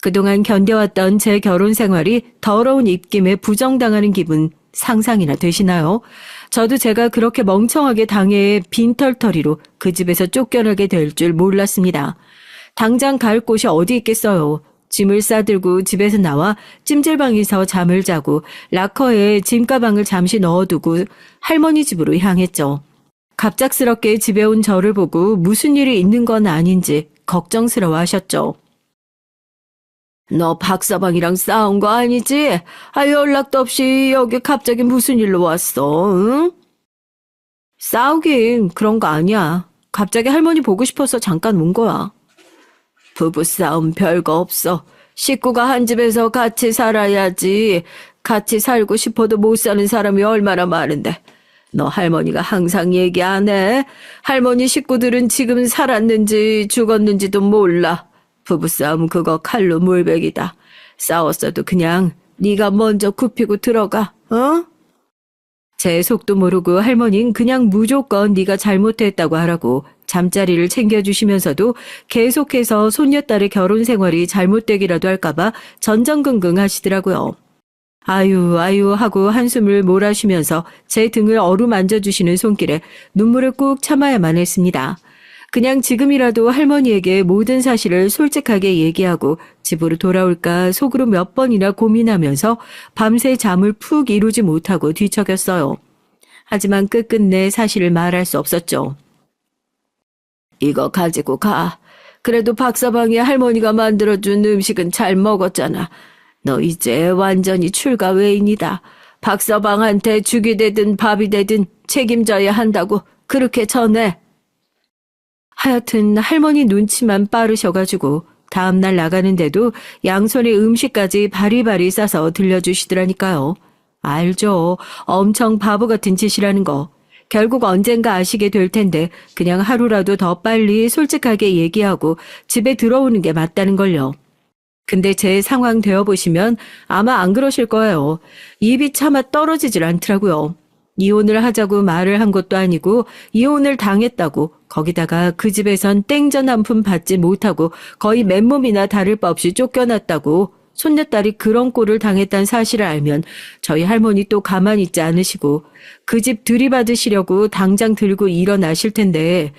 그동안 견뎌왔던 제 결혼 생활이 더러운 입김에 부정당하는 기분 상상이나 되시나요? 저도 제가 그렇게 멍청하게 당해 빈털터리로 그 집에서 쫓겨나게 될 줄 몰랐습니다. 당장 갈 곳이 어디 있겠어요. 짐을 싸들고 집에서 나와 찜질방에서 잠을 자고 락커에 짐가방을 잠시 넣어두고 할머니 집으로 향했죠. 갑작스럽게 집에 온 저를 보고 무슨 일이 있는 건 아닌지 걱정스러워 하셨죠. 너 박서방이랑 싸운 거 아니지? 연락도 없이 여기 갑자기 무슨 일로 왔어, 응? 싸우긴 그런 거 아니야. 갑자기 할머니 보고 싶어서 잠깐 온 거야. 부부싸움 별거 없어. 식구가 한 집에서 같이 살아야지. 같이 살고 싶어도 못 사는 사람이 얼마나 많은데. 너 할머니가 항상 얘기 안 해? 할머니 식구들은 지금 살았는지 죽었는지도 몰라. 부부싸움 그거 칼로 물베기다. 싸웠어도 그냥 네가 먼저 굽히고 들어가, 어? 제 속도 모르고 할머니는 그냥 무조건 네가 잘못했다고 하라고 잠자리를 챙겨주시면서도 계속해서 손녀딸의 결혼 생활이 잘못되기라도 할까봐 전전긍긍 하시더라고요. 아유 하고 한숨을 몰아쉬면서 제 등을 어루만져주시는 손길에 눈물을 꾹 참아야만 했습니다. 그냥 지금이라도 할머니에게 모든 사실을 솔직하게 얘기하고 집으로 돌아올까 속으로 몇 번이나 고민하면서 밤새 잠을 푹 이루지 못하고 뒤척였어요. 하지만 끝끝내 사실을 말할 수 없었죠. 이거 가지고 가. 그래도 박서방이 할머니가 만들어준 음식은 잘 먹었잖아. 너 이제 완전히 출가 외인이다. 박서방한테 죽이 되든 밥이 되든 책임져야 한다고 그렇게 전해. 하여튼 할머니 눈치만 빠르셔가지고 다음날 나가는데도 양손에 음식까지 바리바리 싸서 들려주시더라니까요. 알죠. 엄청 바보 같은 짓이라는 거. 결국 언젠가 아시게 될 텐데 그냥 하루라도 더 빨리 솔직하게 얘기하고 집에 들어오는 게 맞다는 걸요. 근데 제 상황 되어보시면 아마 안 그러실 거예요. 입이 차마 떨어지질 않더라고요. 이혼을 하자고 말을 한 것도 아니고 이혼을 당했다고 거기다가 그 집에선 땡전 한 푼 받지 못하고 거의 맨몸이나 다를 바 없이 쫓겨났다고 손녀딸이 그런 꼴을 당했다는 사실을 알면 저희 할머니 또 가만히 있지 않으시고 그 집 들이받으시려고 당장 들고 일어나실 텐데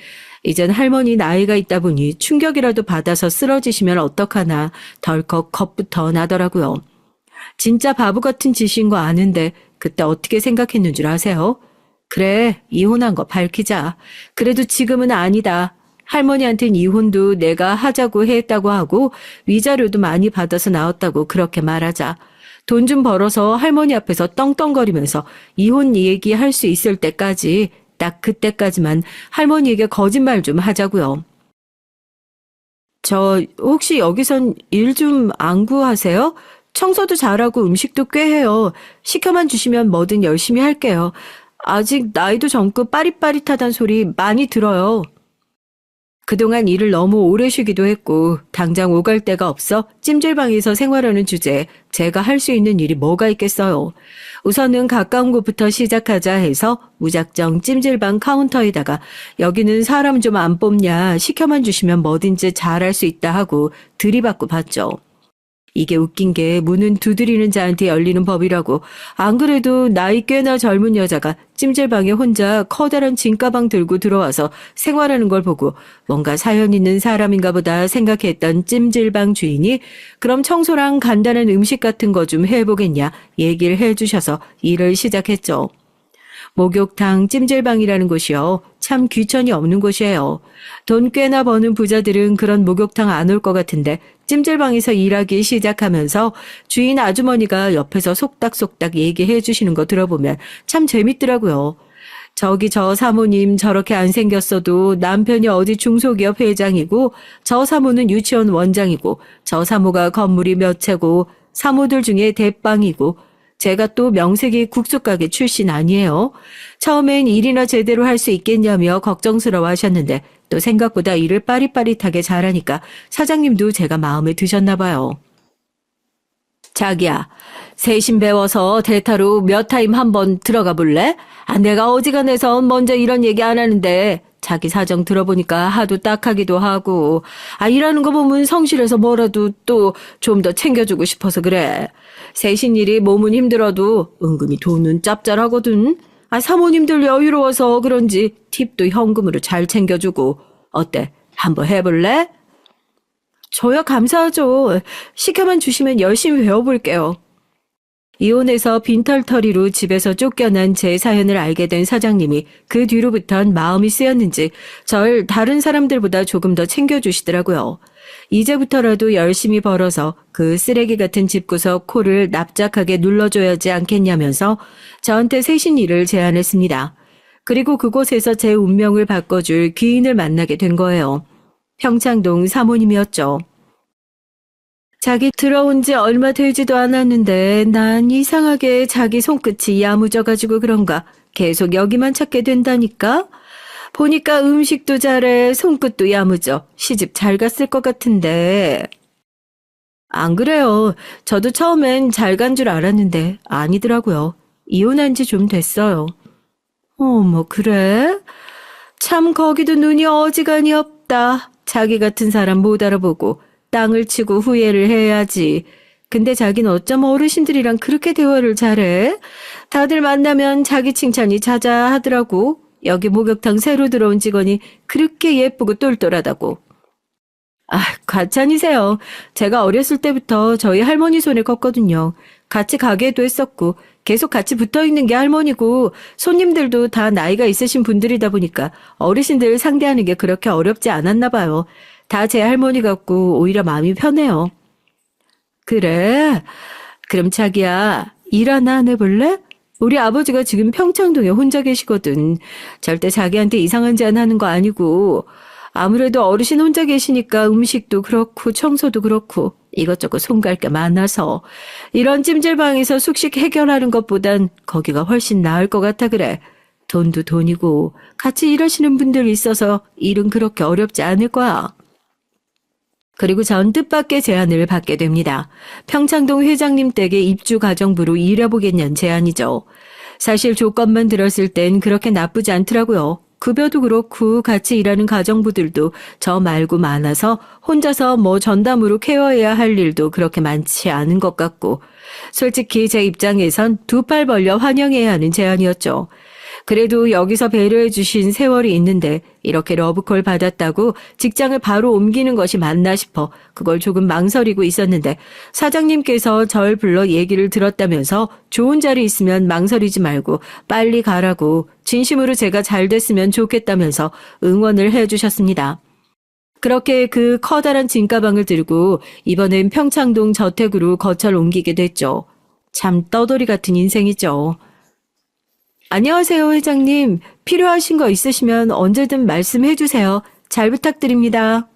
이젠 할머니 나이가 있다 보니 충격이라도 받아서 쓰러지시면 어떡하나 덜컥 겁부터 나더라고요. 진짜 바보 같은 짓인 거 아는데 그때 어떻게 생각했는 줄 아세요? 그래, 이혼한 거 밝히자. 그래도 지금은 아니다. 할머니한텐 이혼도 내가 하자고 했다고 하고 위자료도 많이 받아서 나왔다고 그렇게 말하자. 돈 좀 벌어서 할머니 앞에서 떵떵거리면서 이혼 얘기할 수 있을 때까지 딱 그때까지만 할머니에게 거짓말 좀 하자고요. 저 혹시 여기선 일 좀 안 구하세요? 청소도 잘하고 음식도 꽤 해요. 시켜만 주시면 뭐든 열심히 할게요. 아직 나이도 젊고 빠릿빠릿하단 소리 많이 들어요. 그동안 일을 너무 오래 쉬기도 했고 당장 오갈 데가 없어 찜질방에서 생활하는 주제에 제가 할 수 있는 일이 뭐가 있겠어요. 우선은 가까운 곳부터 시작하자 해서 무작정 찜질방 카운터에다가 여기는 사람 좀 안 뽑냐 시켜만 주시면 뭐든지 잘할 수 있다 하고 들이받고 봤죠. 이게 웃긴 게 문은 두드리는 자한테 열리는 법이라고. 안 그래도 나이 꽤나 젊은 여자가 찜질방에 혼자 커다란 짐가방 들고 들어와서 생활하는 걸 보고 뭔가 사연 있는 사람인가 보다 생각했던 찜질방 주인이 그럼 청소랑 간단한 음식 같은 거 좀 해보겠냐 얘기를 해주셔서 일을 시작했죠. 목욕탕 찜질방이라는 곳이요. 참 귀천이 없는 곳이에요. 돈 꽤나 버는 부자들은 그런 목욕탕 안 올 것 같은데 찜질방에서 일하기 시작하면서 주인 아주머니가 옆에서 속닥속닥 얘기해 주시는 거 들어보면 참 재밌더라고요. 저기 저 사모님 저렇게 안 생겼어도 남편이 어디 중소기업 회장이고 저 사모는 유치원 원장이고 저 사모가 건물이 몇 채고 사모들 중에 대빵이고 제가 또 명색이 국수가게 출신 아니에요. 처음엔 일이나 제대로 할 수 있겠냐며 걱정스러워 하셨는데 또 생각보다 일을 빠릿빠릿하게 잘하니까 사장님도 제가 마음에 드셨나 봐요. 자기야, 세신 배워서 대타로 몇 타임 한번 들어가 볼래? 내가 어지간해서 먼저 이런 얘기 안 하는데 자기 사정 들어보니까 하도 딱하기도 하고 일하는 거 보면 성실해서 뭐라도 또 좀 더 챙겨주고 싶어서 그래. 세신 일이 몸은 힘들어도 은근히 돈은 짭짤하거든. 사모님들 여유로워서 그런지 팁도 현금으로 잘 챙겨주고. 어때? 한번 해볼래? 저야 감사하죠. 시켜만 주시면 열심히 배워볼게요. 이혼해서 빈털터리로 집에서 쫓겨난 제 사연을 알게 된 사장님이 그 뒤로부턴 마음이 쓰였는지 절 다른 사람들보다 조금 더 챙겨주시더라고요. 이제부터라도 열심히 벌어서 그 쓰레기 같은 집구석 코를 납작하게 눌러줘야지 않겠냐면서 저한테 세신 일을 제안했습니다. 그리고 그곳에서 제 운명을 바꿔줄 귀인을 만나게 된 거예요. 평창동 사모님이었죠. 자기 들어온 지 얼마 되지도 않았는데 난 이상하게 자기 손끝이 야무져가지고 그런가 계속 여기만 찾게 된다니까? 보니까 음식도 잘해, 손끝도 야무져, 시집 잘 갔을 것 같은데. 안 그래요. 저도 처음엔 잘 간 줄 알았는데 아니더라고요. 이혼한 지 좀 됐어요. 어머, 그래? 참 거기도 눈이 어지간히 없다. 자기 같은 사람 못 알아보고 땅을 치고 후회를 해야지. 근데 자기는 어쩜 어르신들이랑 그렇게 대화를 잘해? 다들 만나면 자기 칭찬이 자자하더라고. 여기 목욕탕 새로 들어온 직원이 그렇게 예쁘고 똘똘하다고. 과찬이세요. 제가 어렸을 때부터 저희 할머니 손에 컸거든요. 같이 가게도 했었고 계속 같이 붙어있는 게 할머니고 손님들도 다 나이가 있으신 분들이다 보니까 어르신들 상대하는 게 그렇게 어렵지 않았나 봐요. 다 제 할머니 같고 오히려 마음이 편해요. 그래? 그럼 자기야, 일 하나 안 해볼래? 우리 아버지가 지금 평창동에 혼자 계시거든. 절대 자기한테 이상한 짓 하는 거 아니고 아무래도 어르신 혼자 계시니까 음식도 그렇고 청소도 그렇고 이것저것 손갈 게 많아서 이런 찜질방에서 숙식 해결하는 것보단 거기가 훨씬 나을 것 같아 그래. 돈도 돈이고 같이 일하시는 분들이 있어서 일은 그렇게 어렵지 않을 거야. 그리고 전 뜻밖의 제안을 받게 됩니다. 평창동 회장님 댁에 입주 가정부로 일해보겠냐는 제안이죠. 사실 조건만 들었을 땐 그렇게 나쁘지 않더라고요. 급여도 그렇고 같이 일하는 가정부들도 저 말고 많아서 혼자서 전담으로 케어해야 할 일도 그렇게 많지 않은 것 같고 솔직히 제 입장에선 두 팔 벌려 환영해야 하는 제안이었죠. 그래도 여기서 배려해 주신 세월이 있는데 이렇게 러브콜 받았다고 직장을 바로 옮기는 것이 맞나 싶어 그걸 조금 망설이고 있었는데 사장님께서 절 불러 얘기를 들었다면서 좋은 자리 있으면 망설이지 말고 빨리 가라고 진심으로 제가 잘 됐으면 좋겠다면서 응원을 해 주셨습니다. 그렇게 그 커다란 진가방을 들고 이번엔 평창동 저택으로 거처를 옮기게 됐죠. 참 떠돌이 같은 인생이죠. 안녕하세요, 회장님. 필요하신 거 있으시면 언제든 말씀해 주세요. 잘 부탁드립니다.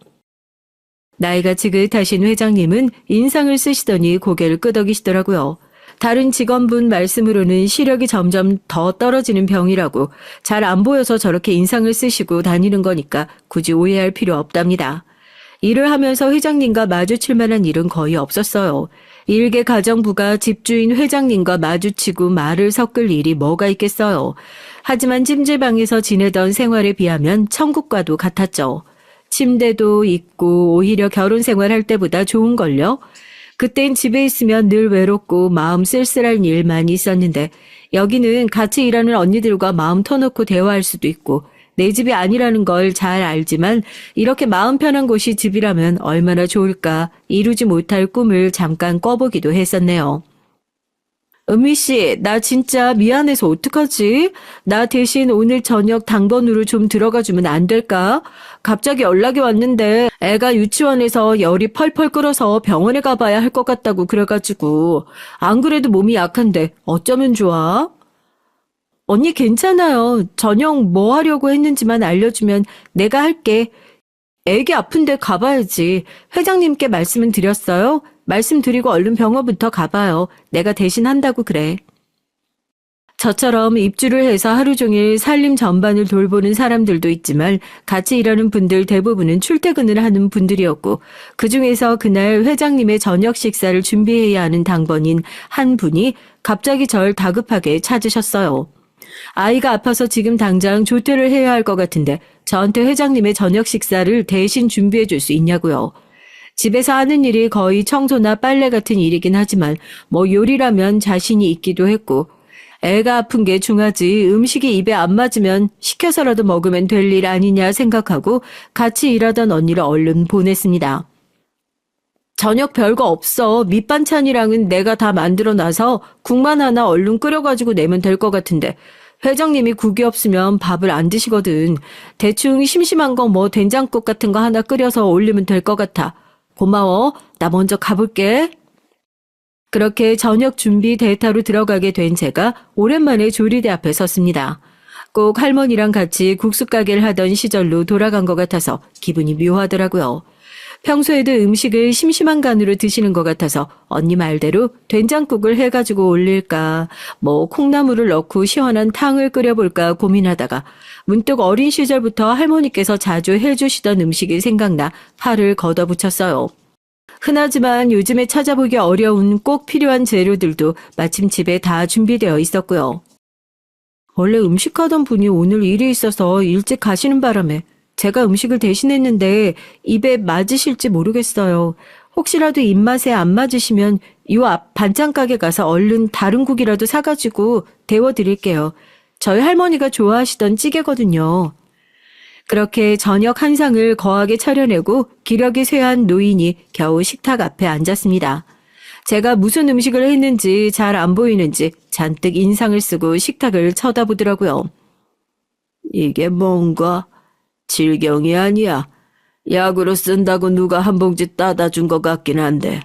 나이가 지긋하신 회장님은 인상을 쓰시더니 고개를 끄덕이시더라고요. 다른 직원분 말씀으로는 시력이 점점 더 떨어지는 병이라고 잘 안 보여서 저렇게 인상을 쓰시고 다니는 거니까 굳이 오해할 필요 없답니다. 일을 하면서 회장님과 마주칠 만한 일은 거의 없었어요. 일개 가정부가 집주인 회장님과 마주치고 말을 섞을 일이 뭐가 있겠어요. 하지만 찜질방에서 지내던 생활에 비하면 천국과도 같았죠. 침대도 있고 오히려 결혼 생활할 때보다 좋은걸요. 그땐 집에 있으면 늘 외롭고 마음 쓸쓸한 일만 있었는데 여기는 같이 일하는 언니들과 마음 터놓고 대화할 수도 있고 내 집이 아니라는 걸 잘 알지만 이렇게 마음 편한 곳이 집이라면 얼마나 좋을까 이루지 못할 꿈을 잠깐 꿔보기도 했었네요. 은미 씨, 나 진짜 미안해서 어떡하지? 나 대신 오늘 저녁 당번으로 좀 들어가주면 안 될까? 갑자기 연락이 왔는데 애가 유치원에서 열이 펄펄 끓어서 병원에 가봐야 할 것 같다고 그래가지고 안 그래도 몸이 약한데 어쩌면 좋아? 언니 괜찮아요. 저녁 뭐 하려고 했는지만 알려주면 내가 할게. 애기 아픈데 가봐야지. 회장님께 말씀은 드렸어요? 말씀드리고 얼른 병원부터 가봐요. 내가 대신 한다고 그래. 저처럼 입주를 해서 하루 종일 살림 전반을 돌보는 사람들도 있지만 같이 일하는 분들 대부분은 출퇴근을 하는 분들이었고 그중에서 그날 회장님의 저녁 식사를 준비해야 하는 당번인 한 분이 갑자기 절 다급하게 찾으셨어요. 아이가 아파서 지금 당장 조퇴를 해야 할 것 같은데 저한테 회장님의 저녁 식사를 대신 준비해 줄 수 있냐고요. 집에서 하는 일이 거의 청소나 빨래 같은 일이긴 하지만 뭐 요리라면 자신이 있기도 했고 애가 아픈 게 중하지 음식이 입에 안 맞으면 시켜서라도 먹으면 될 일 아니냐 생각하고 같이 일하던 언니를 얼른 보냈습니다. 저녁 별거 없어. 밑반찬이랑은 내가 다 만들어놔서 국만 하나 얼른 끓여가지고 내면 될 것 같은데 회장님이 국이 없으면 밥을 안 드시거든. 대충 심심한 거 뭐 된장국 같은 거 하나 끓여서 올리면 될 것 같아. 고마워. 나 먼저 가볼게. 그렇게 저녁 준비 대타로 들어가게 된 제가 오랜만에 조리대 앞에 섰습니다. 꼭 할머니랑 같이 국수 가게를 하던 시절로 돌아간 것 같아서 기분이 묘하더라고요. 평소에도 음식을 심심한 간으로 드시는 것 같아서 언니 말대로 된장국을 해가지고 올릴까, 뭐 콩나물을 넣고 시원한 탕을 끓여볼까 고민하다가 문득 어린 시절부터 할머니께서 자주 해주시던 음식이 생각나 팔을 걷어붙였어요. 흔하지만 요즘에 찾아보기 어려운 꼭 필요한 재료들도 마침 집에 다 준비되어 있었고요. 원래 음식하던 분이 오늘 일이 있어서 일찍 가시는 바람에 제가 음식을 대신했는데 입에 맞으실지 모르겠어요. 혹시라도 입맛에 안 맞으시면 요 앞 반찬 가게 가서 얼른 다른 국이라도 사가지고 데워드릴게요. 저희 할머니가 좋아하시던 찌개거든요. 그렇게 저녁 한 상을 거하게 차려내고 기력이 쇠한 노인이 겨우 식탁 앞에 앉았습니다. 제가 무슨 음식을 했는지 잘 안 보이는지 잔뜩 인상을 쓰고 식탁을 쳐다보더라고요. 이게 뭔가? 질경이 아니야. 약으로 쓴다고 누가 한 봉지 따다 준 것 같긴 한데.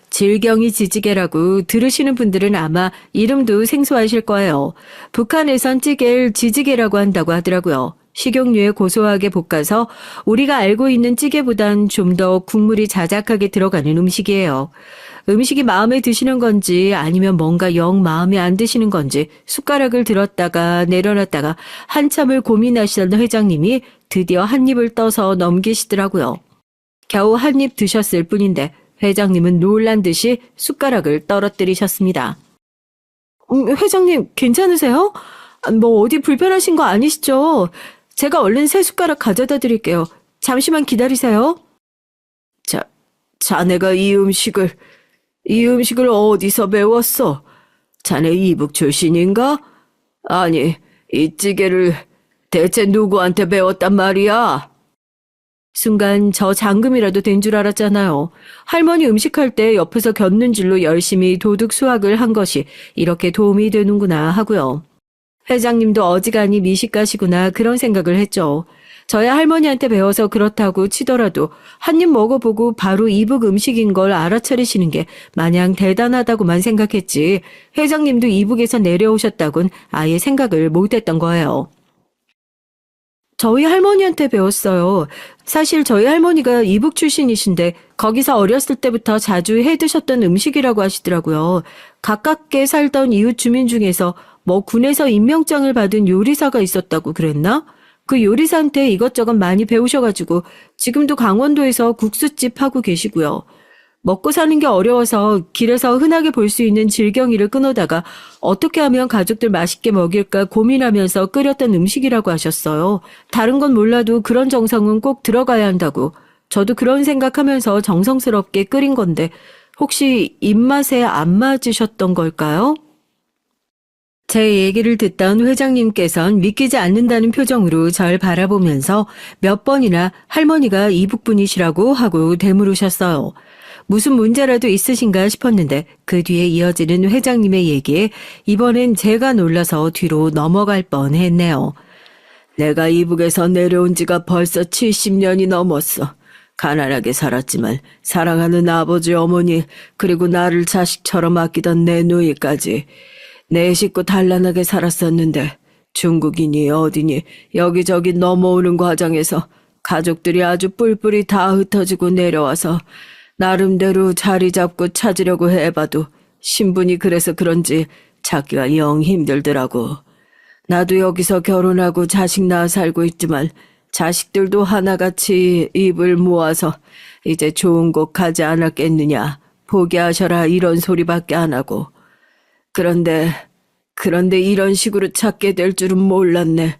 질경이 지지개라고 들으시는 분들은 아마 이름도 생소하실 거예요. 북한에선 찌개를 지지개라고 한다고 하더라고요. 식용유에 고소하게 볶아서 우리가 알고 있는 찌개보단 좀 더 국물이 자작하게 들어가는 음식이에요. 음식이 마음에 드시는 건지 아니면 뭔가 영 마음에 안 드시는 건지 숟가락을 들었다가 내려놨다가 한참을 고민하시던 회장님이 드디어 한 입을 떠서 넘기시더라고요. 겨우 한 입 드셨을 뿐인데 회장님은 놀란 듯이 숟가락을 떨어뜨리셨습니다. 회장님 괜찮으세요? 뭐 어디 불편하신 거 아니시죠? 제가 얼른 새 숟가락 가져다 드릴게요. 잠시만 기다리세요. 자네가 이 음식을 어디서 배웠어? 자네 이북 출신인가? 아니, 이 찌개를 대체 누구한테 배웠단 말이야? 순간 저 장금이라도 된 줄 알았잖아요. 할머니 음식할 때 옆에서 곁눈질로 열심히 도둑 수학을 한 것이 이렇게 도움이 되는구나 하고요. 회장님도 어지간히 미식가시구나 그런 생각을 했죠. 저야 할머니한테 배워서 그렇다고 치더라도 한 입 먹어보고 바로 이북 음식인 걸 알아차리시는 게 마냥 대단하다고만 생각했지 회장님도 이북에서 내려오셨다곤 아예 생각을 못했던 거예요. 저희 할머니한테 배웠어요. 사실 저희 할머니가 이북 출신이신데 거기서 어렸을 때부터 자주 해드셨던 음식이라고 하시더라고요. 가깝게 살던 이웃 주민 중에서 뭐 군에서 임명장을 받은 요리사가 있었다고 그랬나? 그 요리사한테 이것저것 많이 배우셔가지고 지금도 강원도에서 국수집 하고 계시고요. 먹고 사는 게 어려워서 길에서 흔하게 볼 수 있는 질경이를 끊어다가 어떻게 하면 가족들 맛있게 먹일까 고민하면서 끓였던 음식이라고 하셨어요. 다른 건 몰라도 그런 정성은 꼭 들어가야 한다고. 저도 그런 생각하면서 정성스럽게 끓인 건데 혹시 입맛에 안 맞으셨던 걸까요? 제 얘기를 듣던 회장님께선 믿기지 않는다는 표정으로 절 바라보면서 몇 번이나 할머니가 이북분이시라고 하고 되물으셨어요. 무슨 문제라도 있으신가 싶었는데 그 뒤에 이어지는 회장님의 얘기에 이번엔 제가 놀라서 뒤로 넘어갈 뻔했네요. 내가 이북에서 내려온 지가 벌써 70년이 넘었어. 가난하게 살았지만 사랑하는 아버지 어머니 그리고 나를 자식처럼 아끼던 내 누이까지 내 식구 단란하게 살았었는데 중국인이 어디니 여기저기 넘어오는 과정에서 가족들이 아주 뿔뿔이 다 흩어지고 내려와서 나름대로 자리 잡고 찾으려고 해봐도 신분이 그래서 그런지 찾기가 영 힘들더라고. 나도 여기서 결혼하고 자식 낳아 살고 있지만 자식들도 하나같이 입을 모아서 이제 좋은 곳 가지 않았겠느냐. 포기하셔라 이런 소리밖에 안 하고. 그런데 이런 식으로 찾게 될 줄은 몰랐네.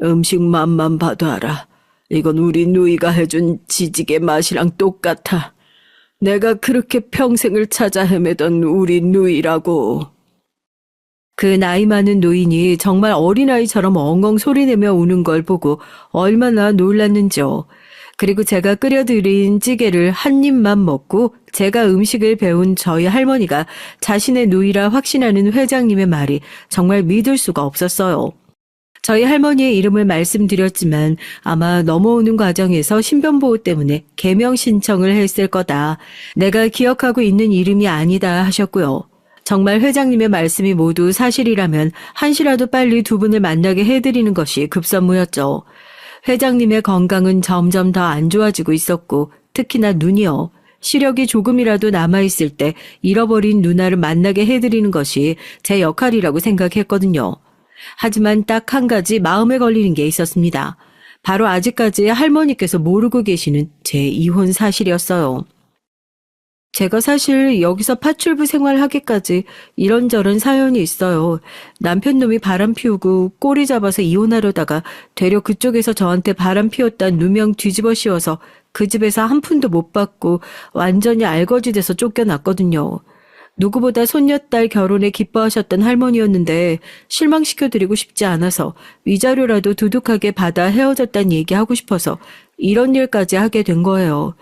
음식 맛만 봐도 알아. 이건 우리 누이가 해준 지지개 맛이랑 똑같아. 내가 그렇게 평생을 찾아 헤매던 우리 누이라고. 그 나이 많은 노인이 정말 어린아이처럼 엉엉 소리내며 우는 걸 보고 얼마나 놀랐는지요. 그리고 제가 끓여드린 찌개를 한 입만 먹고 제가 음식을 배운 저희 할머니가 자신의 누이라 확신하는 회장님의 말이 정말 믿을 수가 없었어요. 저희 할머니의 이름을 말씀드렸지만 아마 넘어오는 과정에서 신변보호 때문에 개명 신청을 했을 거다. 내가 기억하고 있는 이름이 아니다 하셨고요. 정말 회장님의 말씀이 모두 사실이라면 한시라도 빨리 두 분을 만나게 해드리는 것이 급선무였죠. 회장님의 건강은 점점 더 안 좋아지고 있었고 특히나 눈이요. 시력이 조금이라도 남아있을 때 잃어버린 누나를 만나게 해드리는 것이 제 역할이라고 생각했거든요. 하지만 딱 한 가지 마음에 걸리는 게 있었습니다. 바로 아직까지 할머니께서 모르고 계시는 제 이혼 사실이었어요. 제가 사실 여기서 파출부 생활하기까지 이런저런 사연이 있어요. 남편 놈이 바람 피우고 꼬리 잡아서 이혼하려다가 되려 그쪽에서 저한테 바람 피웠단 누명 뒤집어 씌워서 그 집에서 한 푼도 못 받고 완전히 알거지돼서 쫓겨났거든요. 누구보다 손녀딸 결혼에 기뻐하셨던 할머니였는데 실망시켜드리고 싶지 않아서 위자료라도 두둑하게 받아 헤어졌단 얘기하고 싶어서 이런 일까지 하게 된 거예요.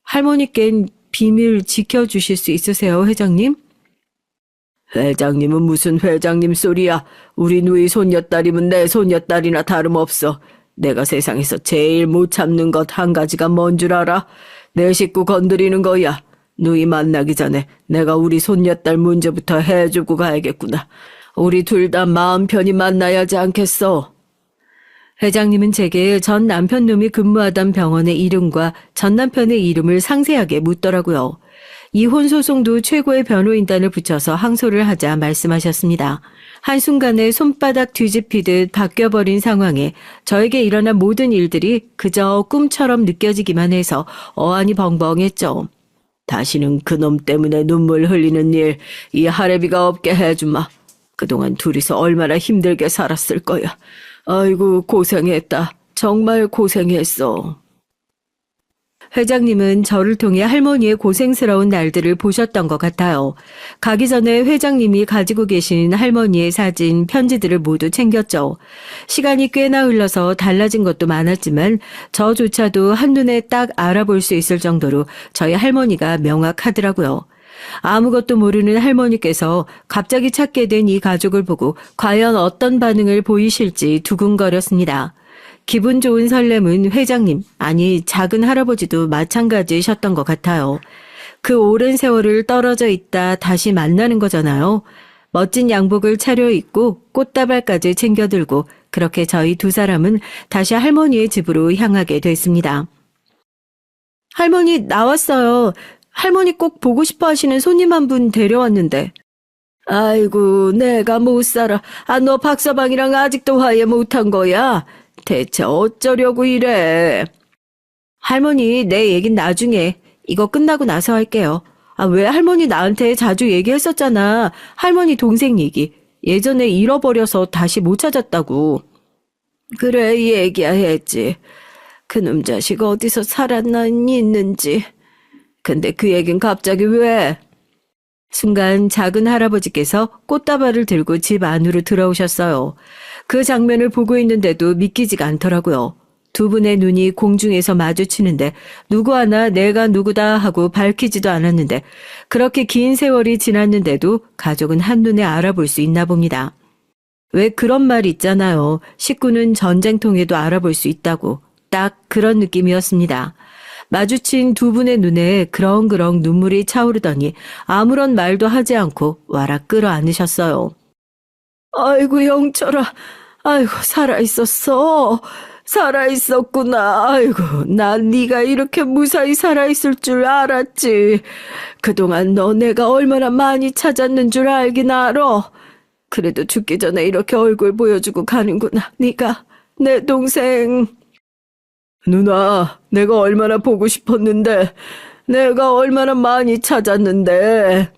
할머니께는 비밀 지켜주실 수 있으세요, 회장님? 회장님은 무슨 회장님 소리야. 우리 누이 손녀딸이면 내 손녀딸이나 다름없어. 내가 세상에서 제일 못 참는 것 한 가지가 뭔 줄 알아? 내 식구 건드리는 거야. 누이 만나기 전에 내가 우리 손녀딸 문제부터 해주고 가야겠구나. 우리 둘 다 마음 편히 만나야지 않겠어? 회장님은 제게 전 남편 놈이 근무하던 병원의 이름과 전 남편의 이름을 상세하게 묻더라고요. 이혼 소송도 최고의 변호인단을 붙여서 항소를 하자 말씀하셨습니다. 한순간에 손바닥 뒤집히듯 바뀌어버린 상황에 저에게 일어난 모든 일들이 그저 꿈처럼 느껴지기만 해서 어안이 벙벙했죠. 다시는 그놈 때문에 눈물 흘리는 일, 이 할애비가 없게 해주마. 그동안 둘이서 얼마나 힘들게 살았을 거야. 아이고 고생했다. 정말 고생했어. 회장님은 저를 통해 할머니의 고생스러운 날들을 보셨던 것 같아요. 가기 전에 회장님이 가지고 계신 할머니의 사진, 편지들을 모두 챙겼죠. 시간이 꽤나 흘러서 달라진 것도 많았지만 저조차도 한눈에 딱 알아볼 수 있을 정도로 저희 할머니가 명확하더라고요. 아무것도 모르는 할머니께서 갑자기 찾게 된 이 가족을 보고 과연 어떤 반응을 보이실지 두근거렸습니다. 기분 좋은 설렘은 회장님, 아니 작은 할아버지도 마찬가지셨던 것 같아요. 그 오랜 세월을 떨어져 있다 다시 만나는 거잖아요. 멋진 양복을 차려입고 꽃다발까지 챙겨들고 그렇게 저희 두 사람은 다시 할머니의 집으로 향하게 됐습니다. 할머니 나왔어요. 할머니 꼭 보고 싶어 하시는 손님 한 분 데려왔는데. 아이고 내가 못 살아. 너 박서방이랑 아직도 화해 못한 거야? 대체 어쩌려고 이래. 할머니 내 얘긴 나중에. 이거 끝나고 나서 할게요. 왜 할머니 나한테 자주 얘기했었잖아. 할머니 동생 얘기. 예전에 잃어버려서 다시 못 찾았다고. 그래 얘기야 했지. 그놈 자식 어디서 살았나 있는지. 근데 그 얘긴 갑자기 왜? 순간 작은 할아버지께서 꽃다발을 들고 집 안으로 들어오셨어요. 그 장면을 보고 있는데도 믿기지가 않더라고요. 두 분의 눈이 공중에서 마주치는데 누구 하나 내가 누구다 하고 밝히지도 않았는데 그렇게 긴 세월이 지났는데도 가족은 한눈에 알아볼 수 있나 봅니다. 왜 그런 말 있잖아요. 식구는 전쟁통에도 알아볼 수 있다고. 딱 그런 느낌이었습니다. 마주친 두 분의 눈에 그렁그렁 눈물이 차오르더니 아무런 말도 하지 않고 와락 끌어안으셨어요. 아이고, 영철아. 아이고, 살아있었어. 살아있었구나. 아이고, 난 네가 이렇게 무사히 살아있을 줄 알았지. 그동안 너 내가 얼마나 많이 찾았는 줄 알긴 알아. 그래도 죽기 전에 이렇게 얼굴 보여주고 가는구나. 네가 내 동생. 누나, 내가 얼마나 보고 싶었는데, 내가 얼마나 많이 찾았는데.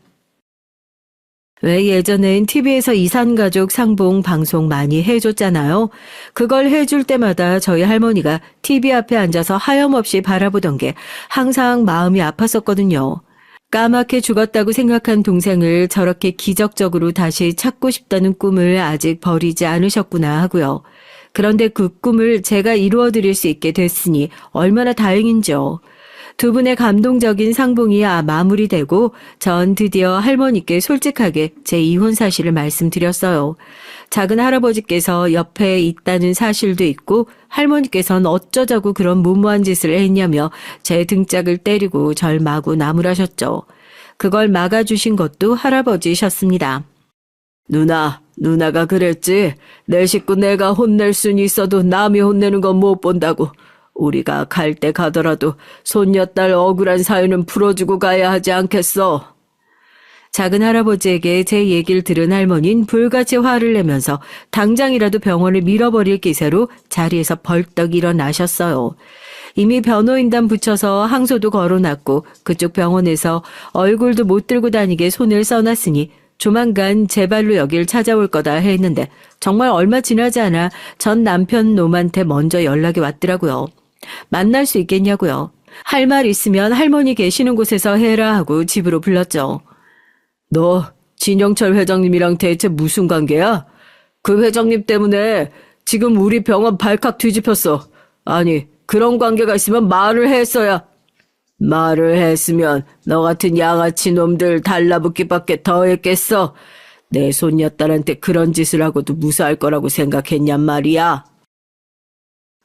왜 예전엔 TV에서 이산가족 상봉 방송 많이 해줬잖아요. 그걸 해줄 때마다 저희 할머니가 TV 앞에 앉아서 하염없이 바라보던 게 항상 마음이 아팠었거든요. 까맣게 죽었다고 생각한 동생을 저렇게 기적적으로 다시 찾고 싶다는 꿈을 아직 버리지 않으셨구나 하고요. 그런데 그 꿈을 제가 이루어드릴 수 있게 됐으니 얼마나 다행인지요. 두 분의 감동적인 상봉이 마무리되고 전 드디어 할머니께 솔직하게 제 이혼 사실을 말씀드렸어요. 작은 할아버지께서 옆에 있다는 사실도 있고 할머니께서는 어쩌자고 그런 무모한 짓을 했냐며 제 등짝을 때리고 절 마구 나무라셨죠. 그걸 막아주신 것도 할아버지셨습니다. 누나가 그랬지. 내 식구 내가 혼낼 순 있어도 남이 혼내는 건 못 본다고. 우리가 갈 때 가더라도 손녀딸 억울한 사유는 풀어주고 가야 하지 않겠어. 작은 할아버지에게 제 얘기를 들은 할머니는 불같이 화를 내면서 당장이라도 병원을 밀어버릴 기세로 자리에서 벌떡 일어나셨어요. 이미 변호인단 붙여서 항소도 걸어놨고 그쪽 병원에서 얼굴도 못 들고 다니게 손을 써놨으니 조만간 제 발로 여길 찾아올 거다 했는데 정말 얼마 지나지 않아 전 남편 놈한테 먼저 연락이 왔더라고요. 만날 수 있겠냐고요. 할 말 있으면 할머니 계시는 곳에서 해라 하고 집으로 불렀죠. 너 진영철 회장님이랑 대체 무슨 관계야? 그 회장님 때문에 지금 우리 병원 발칵 뒤집혔어. 아니, 그런 관계가 있으면 말을 했어야. 말을 했으면 너 같은 양아치 놈들 달라붙기밖에 더 했겠어. 내 손녀딸한테 그런 짓을 하고도 무사할 거라고 생각했냔 말이야.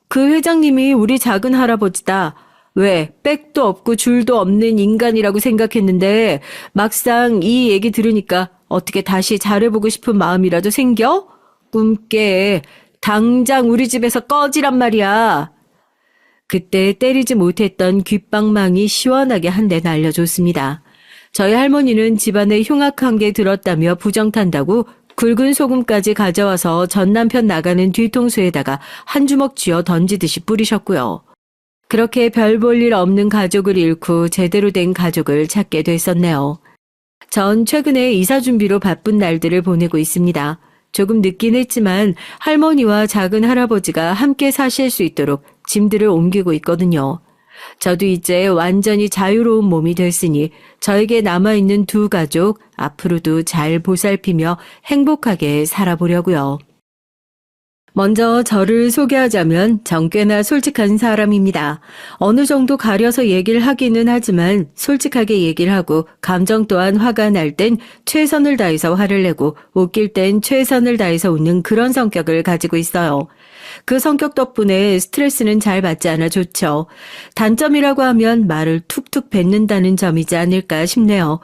그 회장님이 우리 작은 할아버지다. 왜 백도 없고 줄도 없는 인간이라고 생각했는데 막상 이 얘기 들으니까 어떻게 다시 잘해보고 싶은 마음이라도 생겨? 꿈깨. 당장 우리 집에서 꺼지란 말이야. 그때 때리지 못했던 귓방망이 시원하게 한 대 날려줬습니다. 저희 할머니는 집안에 흉악한 게 들었다며 부정탄다고 굵은 소금까지 가져와서 전 남편 나가는 뒤통수에다가 한 주먹 쥐어 던지듯이 뿌리셨고요. 그렇게 별 볼 일 없는 가족을 잃고 제대로 된 가족을 찾게 됐었네요. 전 최근에 이사 준비로 바쁜 날들을 보내고 있습니다. 조금 늦긴 했지만 할머니와 작은 할아버지가 함께 사실 수 있도록 짐들을 옮기고 있거든요. 저도 이제 완전히 자유로운 몸이 됐으니 저에게 남아있는 두 가족 앞으로도 잘 보살피며 행복하게 살아보려고요. 먼저 저를 소개하자면 전 꽤나 솔직한 사람입니다. 어느 정도 가려서 얘기를 하기는 하지만 솔직하게 얘기를 하고 감정 또한 화가 날 땐 최선을 다해서 화를 내고 웃길 땐 최선을 다해서 웃는 그런 성격을 가지고 있어요. 그 성격 덕분에 스트레스는 잘 받지 않아 좋죠. 단점이라고 하면 말을 툭툭 뱉는다는 점이지 않을까 싶네요.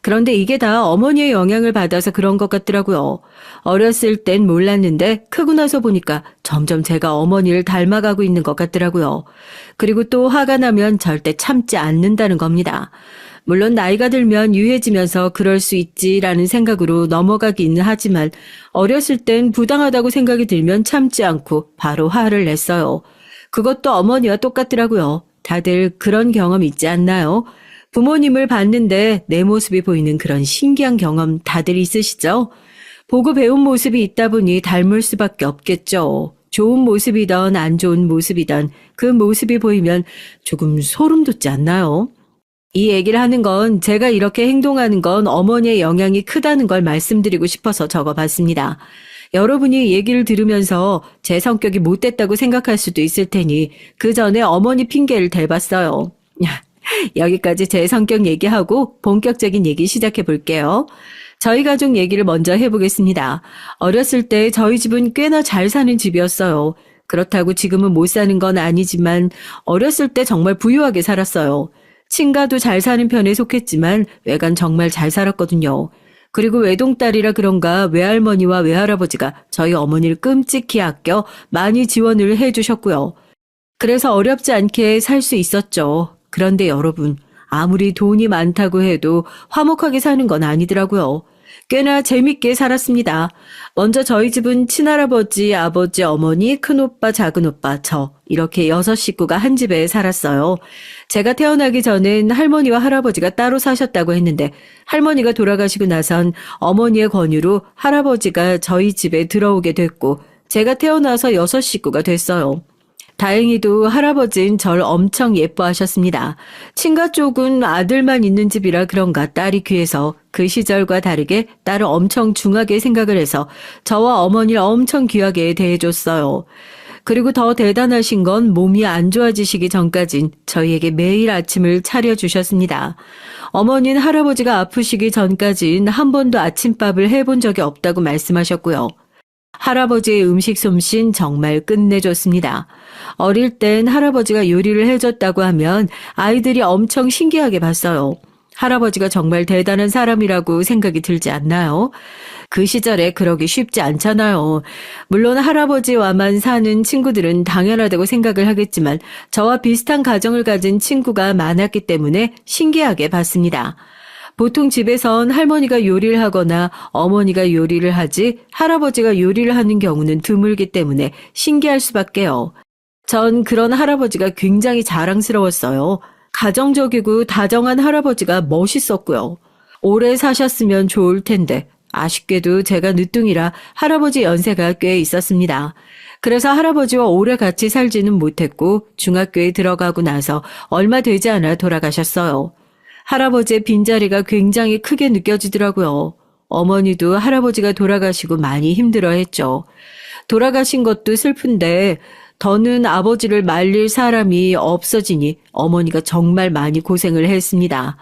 그런데 이게 다 어머니의 영향을 받아서 그런 것 같더라고요. 어렸을 땐 몰랐는데 크고 나서 보니까 점점 제가 어머니를 닮아가고 있는 것 같더라고요. 그리고 또 화가 나면 절대 참지 않는다는 겁니다. 물론 나이가 들면 유해지면서 그럴 수 있지라는 생각으로 넘어가기는 하지만 어렸을 땐 부당하다고 생각이 들면 참지 않고 바로 화를 냈어요. 그것도 어머니와 똑같더라고요. 다들 그런 경험 있지 않나요? 부모님을 봤는데 내 모습이 보이는 그런 신기한 경험 다들 있으시죠? 보고 배운 모습이 있다 보니 닮을 수밖에 없겠죠. 좋은 모습이든 안 좋은 모습이든 그 모습이 보이면 조금 소름 돋지 않나요? 이 얘기를 하는 건 제가 이렇게 행동하는 건 어머니의 영향이 크다는 걸 말씀드리고 싶어서 적어봤습니다. 여러분이 얘기를 들으면서 제 성격이 못됐다고 생각할 수도 있을 테니 그 전에 어머니 핑계를 대봤어요. 여기까지 제 성격 얘기하고 본격적인 얘기 시작해 볼게요. 저희 가족 얘기를 먼저 해보겠습니다. 어렸을 때 저희 집은 꽤나 잘 사는 집이었어요. 그렇다고 지금은 못 사는 건 아니지만 어렸을 때 정말 부유하게 살았어요. 친가도 잘 사는 편에 속했지만 외간 정말 잘 살았거든요. 그리고 외동딸이라 그런가 외할머니와 외할아버지가 저희 어머니를 끔찍히 아껴 많이 지원을 해주셨고요. 그래서 어렵지 않게 살 수 있었죠. 그런데 여러분, 아무리 돈이 많다고 해도 화목하게 사는 건 아니더라고요. 꽤나 재밌게 살았습니다. 먼저 저희 집은 친할아버지, 아버지, 어머니, 큰오빠, 작은오빠, 저 이렇게 6식구가 한 집에 살았어요. 제가 태어나기 전엔 할머니와 할아버지가 따로 사셨다고 했는데 할머니가 돌아가시고 나선 어머니의 권유로 할아버지가 저희 집에 들어오게 됐고 제가 태어나서 6식구가 됐어요. 다행히도 할아버지는 절 엄청 예뻐하셨습니다. 친가 쪽은 아들만 있는 집이라 그런가 딸이 귀해서 그 시절과 다르게 딸을 엄청 중하게 생각을 해서 저와 어머니를 엄청 귀하게 대해줬어요. 그리고 더 대단하신 건 몸이 안 좋아지시기 전까진 저희에게 매일 아침을 차려주셨습니다. 어머니는 할아버지가 아프시기 전까진 한 번도 아침밥을 해본 적이 없다고 말씀하셨고요. 할아버지의 음식 솜씨는 정말 끝내줬습니다. 어릴 땐 할아버지가 요리를 해줬다고 하면 아이들이 엄청 신기하게 봤어요. 할아버지가 정말 대단한 사람이라고 생각이 들지 않나요? 그 시절에 그러기 쉽지 않잖아요. 물론 할아버지와만 사는 친구들은 당연하다고 생각을 하겠지만 저와 비슷한 가정을 가진 친구가 많았기 때문에 신기하게 봤습니다. 보통 집에선 할머니가 요리를 하거나 어머니가 요리를 하지 할아버지가 요리를 하는 경우는 드물기 때문에 신기할 수밖에요. 전 그런 할아버지가 굉장히 자랑스러웠어요. 가정적이고 다정한 할아버지가 멋있었고요. 오래 사셨으면 좋을 텐데 아쉽게도 제가 늦둥이라 할아버지 연세가 꽤 있었습니다. 그래서 할아버지와 오래 같이 살지는 못했고 중학교에 들어가고 나서 얼마 되지 않아 돌아가셨어요. 할아버지의 빈자리가 굉장히 크게 느껴지더라고요. 어머니도 할아버지가 돌아가시고 많이 힘들어했죠. 돌아가신 것도 슬픈데 더는 아버지를 말릴 사람이 없어지니 어머니가 정말 많이 고생을 했습니다.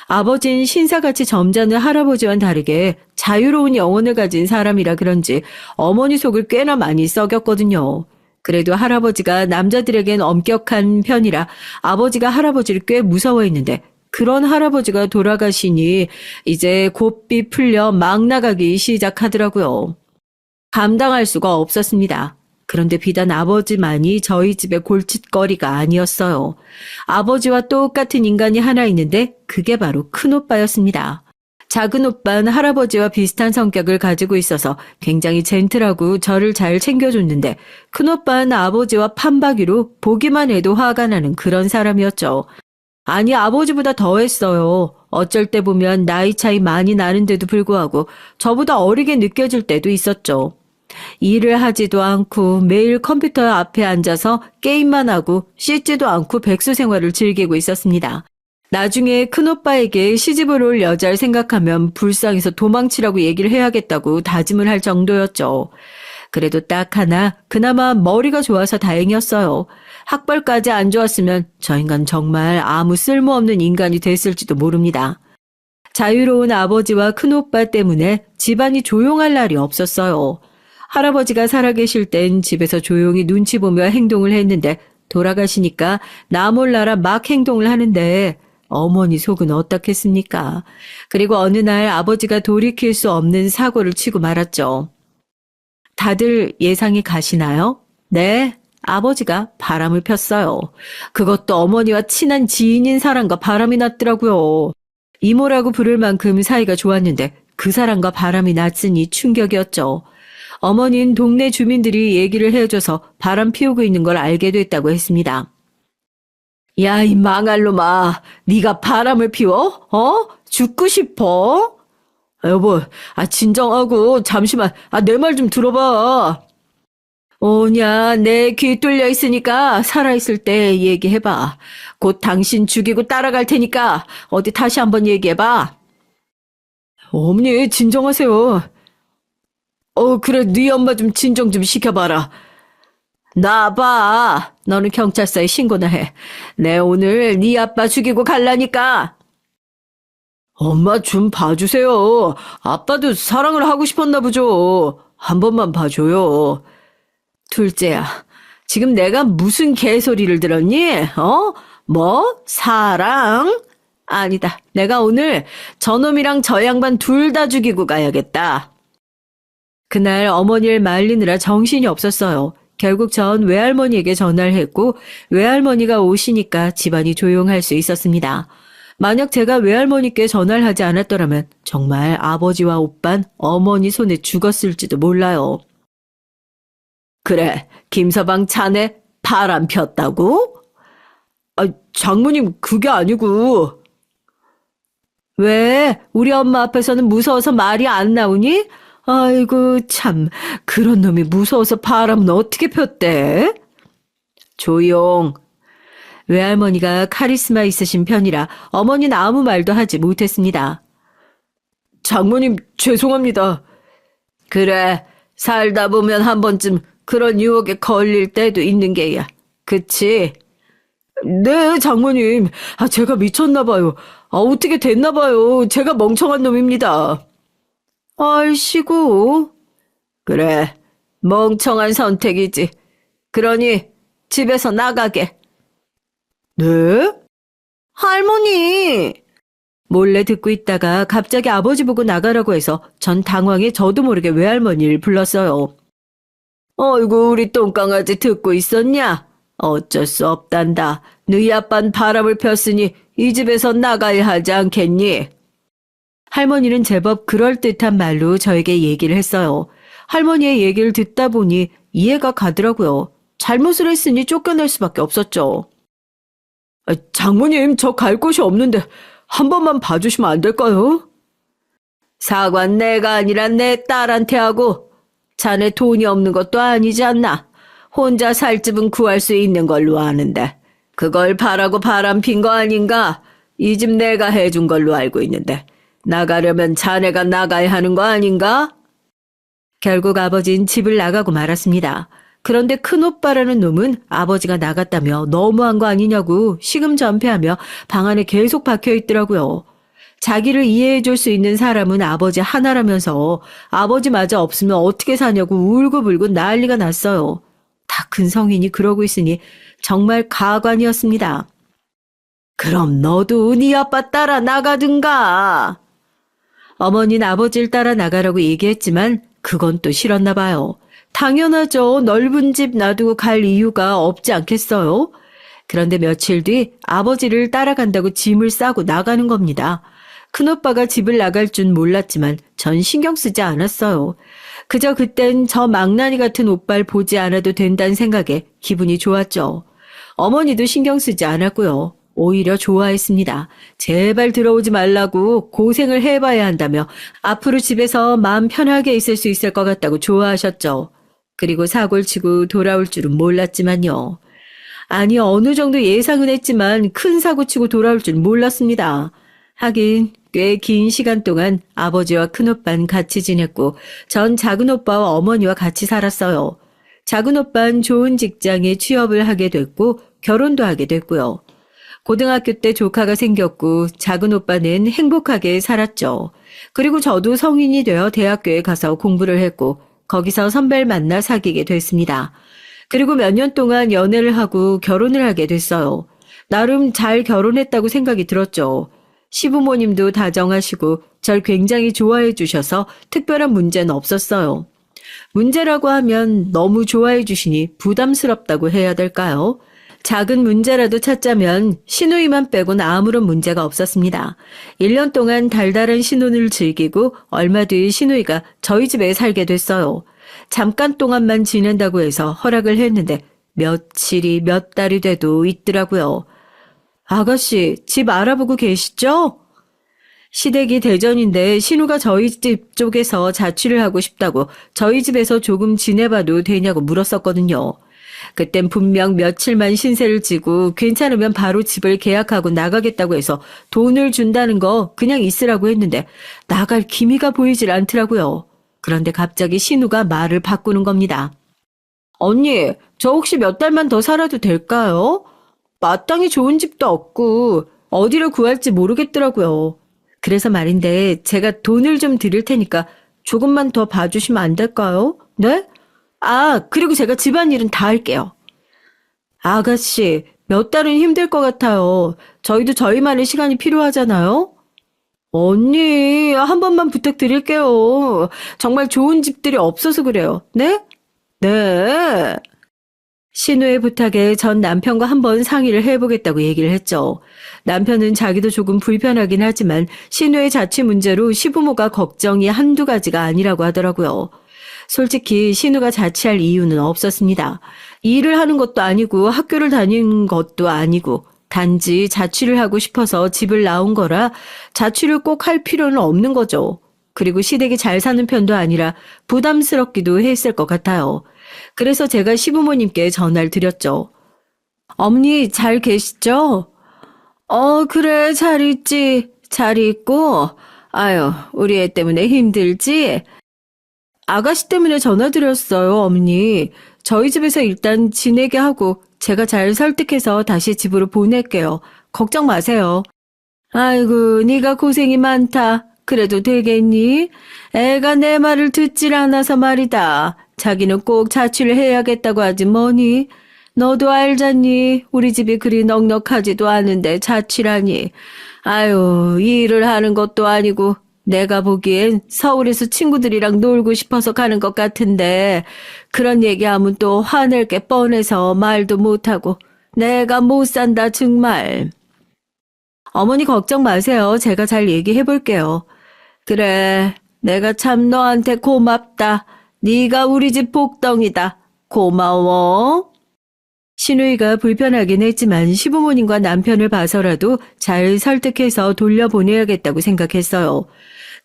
아버지는 신사같이 점잖은 할아버지와는 다르게 자유로운 영혼을 가진 사람이라 그런지 어머니 속을 꽤나 많이 썩였거든요. 그래도 할아버지가 남자들에겐 엄격한 편이라 아버지가 할아버지를 꽤 무서워했는데 그런 할아버지가 돌아가시니 이제 고삐 풀려 막 나가기 시작하더라고요. 감당할 수가 없었습니다. 그런데 비단 아버지만이 저희 집의 골칫거리가 아니었어요. 아버지와 똑같은 인간이 하나 있는데 그게 바로 큰오빠였습니다. 작은오빠는 할아버지와 비슷한 성격을 가지고 있어서 굉장히 젠틀하고 저를 잘 챙겨줬는데 큰오빠는 아버지와 판박이로 보기만 해도 화가 나는 그런 사람이었죠. 아니, 아버지보다 더했어요. 어쩔 때 보면 나이 차이 많이 나는데도 불구하고 저보다 어리게 느껴질 때도 있었죠. 일을 하지도 않고 매일 컴퓨터 앞에 앉아서 게임만 하고 씻지도 않고 백수 생활을 즐기고 있었습니다. 나중에 큰오빠에게 시집을 올 여자를 생각하면 불쌍해서 도망치라고 얘기를 해야겠다고 다짐을 할 정도였죠. 그래도 딱 하나 그나마 머리가 좋아서 다행이었어요. 학벌까지 안 좋았으면 저 인간 정말 아무 쓸모없는 인간이 됐을지도 모릅니다. 자유로운 아버지와 큰오빠 때문에 집안이 조용할 날이 없었어요. 할아버지가 살아계실 땐 집에서 조용히 눈치 보며 행동을 했는데 돌아가시니까 나 몰라라 막 행동을 하는데 어머니 속은 어떻겠습니까? 그리고 어느 날 아버지가 돌이킬 수 없는 사고를 치고 말았죠. 다들 예상이 가시나요? 네, 아버지가 바람을 폈어요. 그것도 어머니와 친한 지인인 사람과 바람이 났더라고요. 이모라고 부를 만큼 사이가 좋았는데 그 사람과 바람이 났으니 충격이었죠. 어머니는 동네 주민들이 얘기를 해줘서 바람 피우고 있는 걸 알게 됐다고 했습니다. 야, 이 망할 놈아, 네가 바람을 피워? 죽고 싶어? 여보, 진정하고 잠시만, 내 말 좀 들어봐. 오냐, 내 귀 뚫려 있으니까 살아있을 때 얘기해봐. 곧 당신 죽이고 따라갈 테니까 어디 다시 한번 얘기해봐. 어머니, 진정하세요. 그래, 네 엄마 좀 진정 좀 시켜봐라. 나봐. 너는 경찰서에 신고나 해. 내 오늘 네 아빠 죽이고 갈라니까. 엄마 좀 봐주세요. 아빠도 사랑을 하고 싶었나 보죠. 한 번만 봐줘요. 둘째야, 지금 내가 무슨 개소리를 들었니? 뭐? 사랑? 아니다. 내가 오늘 저놈이랑 저 양반 둘 다 죽이고 가야겠다. 그날 어머니를 말리느라 정신이 없었어요. 결국 전 외할머니에게 전화를 했고 외할머니가 오시니까 집안이 조용할 수 있었습니다. 만약 제가 외할머니께 전화를 하지 않았더라면 정말 아버지와 오빤 어머니 손에 죽었을지도 몰라요. 그래, 김서방 자네 바람 폈다고? 아, 장모님 그게 아니고. 왜? 우리 엄마 앞에서는 무서워서 말이 안 나오니? 아이고 참, 그런 놈이 무서워서 바람은 어떻게 폈대? 조용. 외할머니가 카리스마 있으신 편이라 어머니는 아무 말도 하지 못했습니다. 장모님 죄송합니다. 그래, 살다 보면 한 번쯤 그런 유혹에 걸릴 때도 있는 게야. 그치? 네, 장모님. 제가 미쳤나 봐요. 어떻게 됐나 봐요. 제가 멍청한 놈입니다. 아이씨고. 그래, 멍청한 선택이지. 그러니 집에서 나가게. 네? 할머니! 몰래 듣고 있다가 갑자기 아버지 보고 나가라고 해서 전 당황해 저도 모르게 외할머니를 불렀어요. 어이구, 우리 똥강아지 듣고 있었냐? 어쩔 수 없단다. 너희 아빤 바람을 폈으니 이 집에서 나가야 하지 않겠니? 할머니는 제법 그럴듯한 말로 저에게 얘기를 했어요. 할머니의 얘기를 듣다 보니 이해가 가더라고요. 잘못을 했으니 쫓겨날 수밖에 없었죠. 장모님, 저 갈 곳이 없는데 한 번만 봐주시면 안 될까요? 사관 내가 아니라 내 딸한테 하고 자네 돈이 없는 것도 아니지 않나. 혼자 살 집은 구할 수 있는 걸로 아는데 그걸 바라고 바람 핀 거 아닌가? 이 집 내가 해준 걸로 알고 있는데 나가려면 자네가 나가야 하는 거 아닌가? 결국 아버진 집을 나가고 말았습니다. 그런데 큰오빠라는 놈은 아버지가 나갔다며 너무한 거 아니냐고 시금전폐하며 방 안에 계속 박혀 있더라고요. 자기를 이해해 줄 수 있는 사람은 아버지 하나라면서 아버지마저 없으면 어떻게 사냐고 울고불고 난리가 났어요. 다 큰 성인이 그러고 있으니 정말 가관이었습니다. 그럼 너도 네 아빠 따라 나가든가. 어머니는 아버지를 따라 나가라고 얘기했지만 그건 또 싫었나 봐요. 당연하죠. 넓은 집 놔두고 갈 이유가 없지 않겠어요? 그런데 며칠 뒤 아버지를 따라간다고 짐을 싸고 나가는 겁니다. 큰오빠가 집을 나갈 줄 몰랐지만 전 신경 쓰지 않았어요. 그저 그땐 저 망나니 같은 오빠를 보지 않아도 된다는 생각에 기분이 좋았죠. 어머니도 신경 쓰지 않았고요. 오히려 좋아했습니다. 제발 들어오지 말라고 고생을 해봐야 한다며 앞으로 집에서 마음 편하게 있을 수 있을 것 같다고 좋아하셨죠. 그리고 사고를 치고 돌아올 줄은 몰랐지만요. 아니, 어느 정도 예상은 했지만 큰 사고 치고 돌아올 줄 몰랐습니다. 하긴 꽤 긴 시간 동안 아버지와 큰오빠는 같이 지냈고 전 작은오빠와 어머니와 같이 살았어요. 작은오빠는 좋은 직장에 취업을 하게 됐고 결혼도 하게 됐고요. 고등학교 때 조카가 생겼고 작은오빠는 행복하게 살았죠. 그리고 저도 성인이 되어 대학교에 가서 공부를 했고 거기서 선배를 만나 사귀게 됐습니다. 그리고 몇 년 동안 연애를 하고 결혼을 하게 됐어요. 나름 잘 결혼했다고 생각이 들었죠. 시부모님도 다정하시고 절 굉장히 좋아해 주셔서 특별한 문제는 없었어요. 문제라고 하면 너무 좋아해 주시니 부담스럽다고 해야 될까요? 작은 문제라도 찾자면 시누이만 빼고는 아무런 문제가 없었습니다. 1년 동안 달달한 신혼을 즐기고 얼마 뒤 시누이가 저희 집에 살게 됐어요. 잠깐 동안만 지낸다고 해서 허락을 했는데 며칠이 몇 달이 돼도 있더라고요. 아가씨, 집 알아보고 계시죠? 시댁이 대전인데 신우가 저희 집 쪽에서 자취를 하고 싶다고 저희 집에서 조금 지내봐도 되냐고 물었었거든요. 그땐 분명 며칠만 신세를 지고 괜찮으면 바로 집을 계약하고 나가겠다고 해서 돈을 준다는 거 그냥 있으라고 했는데 나갈 기미가 보이질 않더라고요. 그런데 갑자기 신우가 말을 바꾸는 겁니다. 언니, 저 혹시 몇 달만 더 살아도 될까요? 마땅히 좋은 집도 없고 어디를 구할지 모르겠더라고요. 그래서 말인데 제가 돈을 좀 드릴 테니까 조금만 더 봐주시면 안 될까요? 네? 그리고 제가 집안일은 다 할게요. 아가씨, 몇 달은 힘들 것 같아요. 저희도 저희만의 시간이 필요하잖아요. 언니, 한 번만 부탁드릴게요. 정말 좋은 집들이 없어서 그래요. 네? 네. 신우의 부탁에 전 남편과 한번 상의를 해보겠다고 얘기를 했죠. 남편은 자기도 조금 불편하긴 하지만 신우의 자취 문제로 시부모가 걱정이 한두 가지가 아니라고 하더라고요. 솔직히 신우가 자취할 이유는 없었습니다. 일을 하는 것도 아니고 학교를 다니는 것도 아니고 단지 자취를 하고 싶어서 집을 나온 거라 자취를 꼭 할 필요는 없는 거죠. 그리고 시댁이 잘 사는 편도 아니라 부담스럽기도 했을 것 같아요. 그래서 제가 시부모님께 전화를 드렸죠. 어머니 잘 계시죠? 그래 잘 있지. 잘 있고. 아유 우리 애 때문에 힘들지? 아가씨 때문에 전화드렸어요 어머니. 저희 집에서 일단 지내게 하고 제가 잘 설득해서 다시 집으로 보낼게요. 걱정 마세요. 아이고 네가 고생이 많다. 그래도 되겠니? 애가 내 말을 듣질 않아서 말이다. 자기는 꼭 자취를 해야겠다고 하지 뭐니? 너도 알잖니? 우리 집이 그리 넉넉하지도 않은데 자취라니. 아유, 이 일을 하는 것도 아니고 내가 보기엔 서울에서 친구들이랑 놀고 싶어서 가는 것 같은데 그런 얘기하면 또 화낼 게 뻔해서 말도 못하고 내가 못 산다 정말. 어머니 걱정 마세요. 제가 잘 얘기해 볼게요. 그래, 내가 참 너한테 고맙다. 네가 우리 집 복덩이다. 고마워. 신우이가 불편하긴 했지만 시부모님과 남편을 봐서라도 잘 설득해서 돌려보내야겠다고 생각했어요.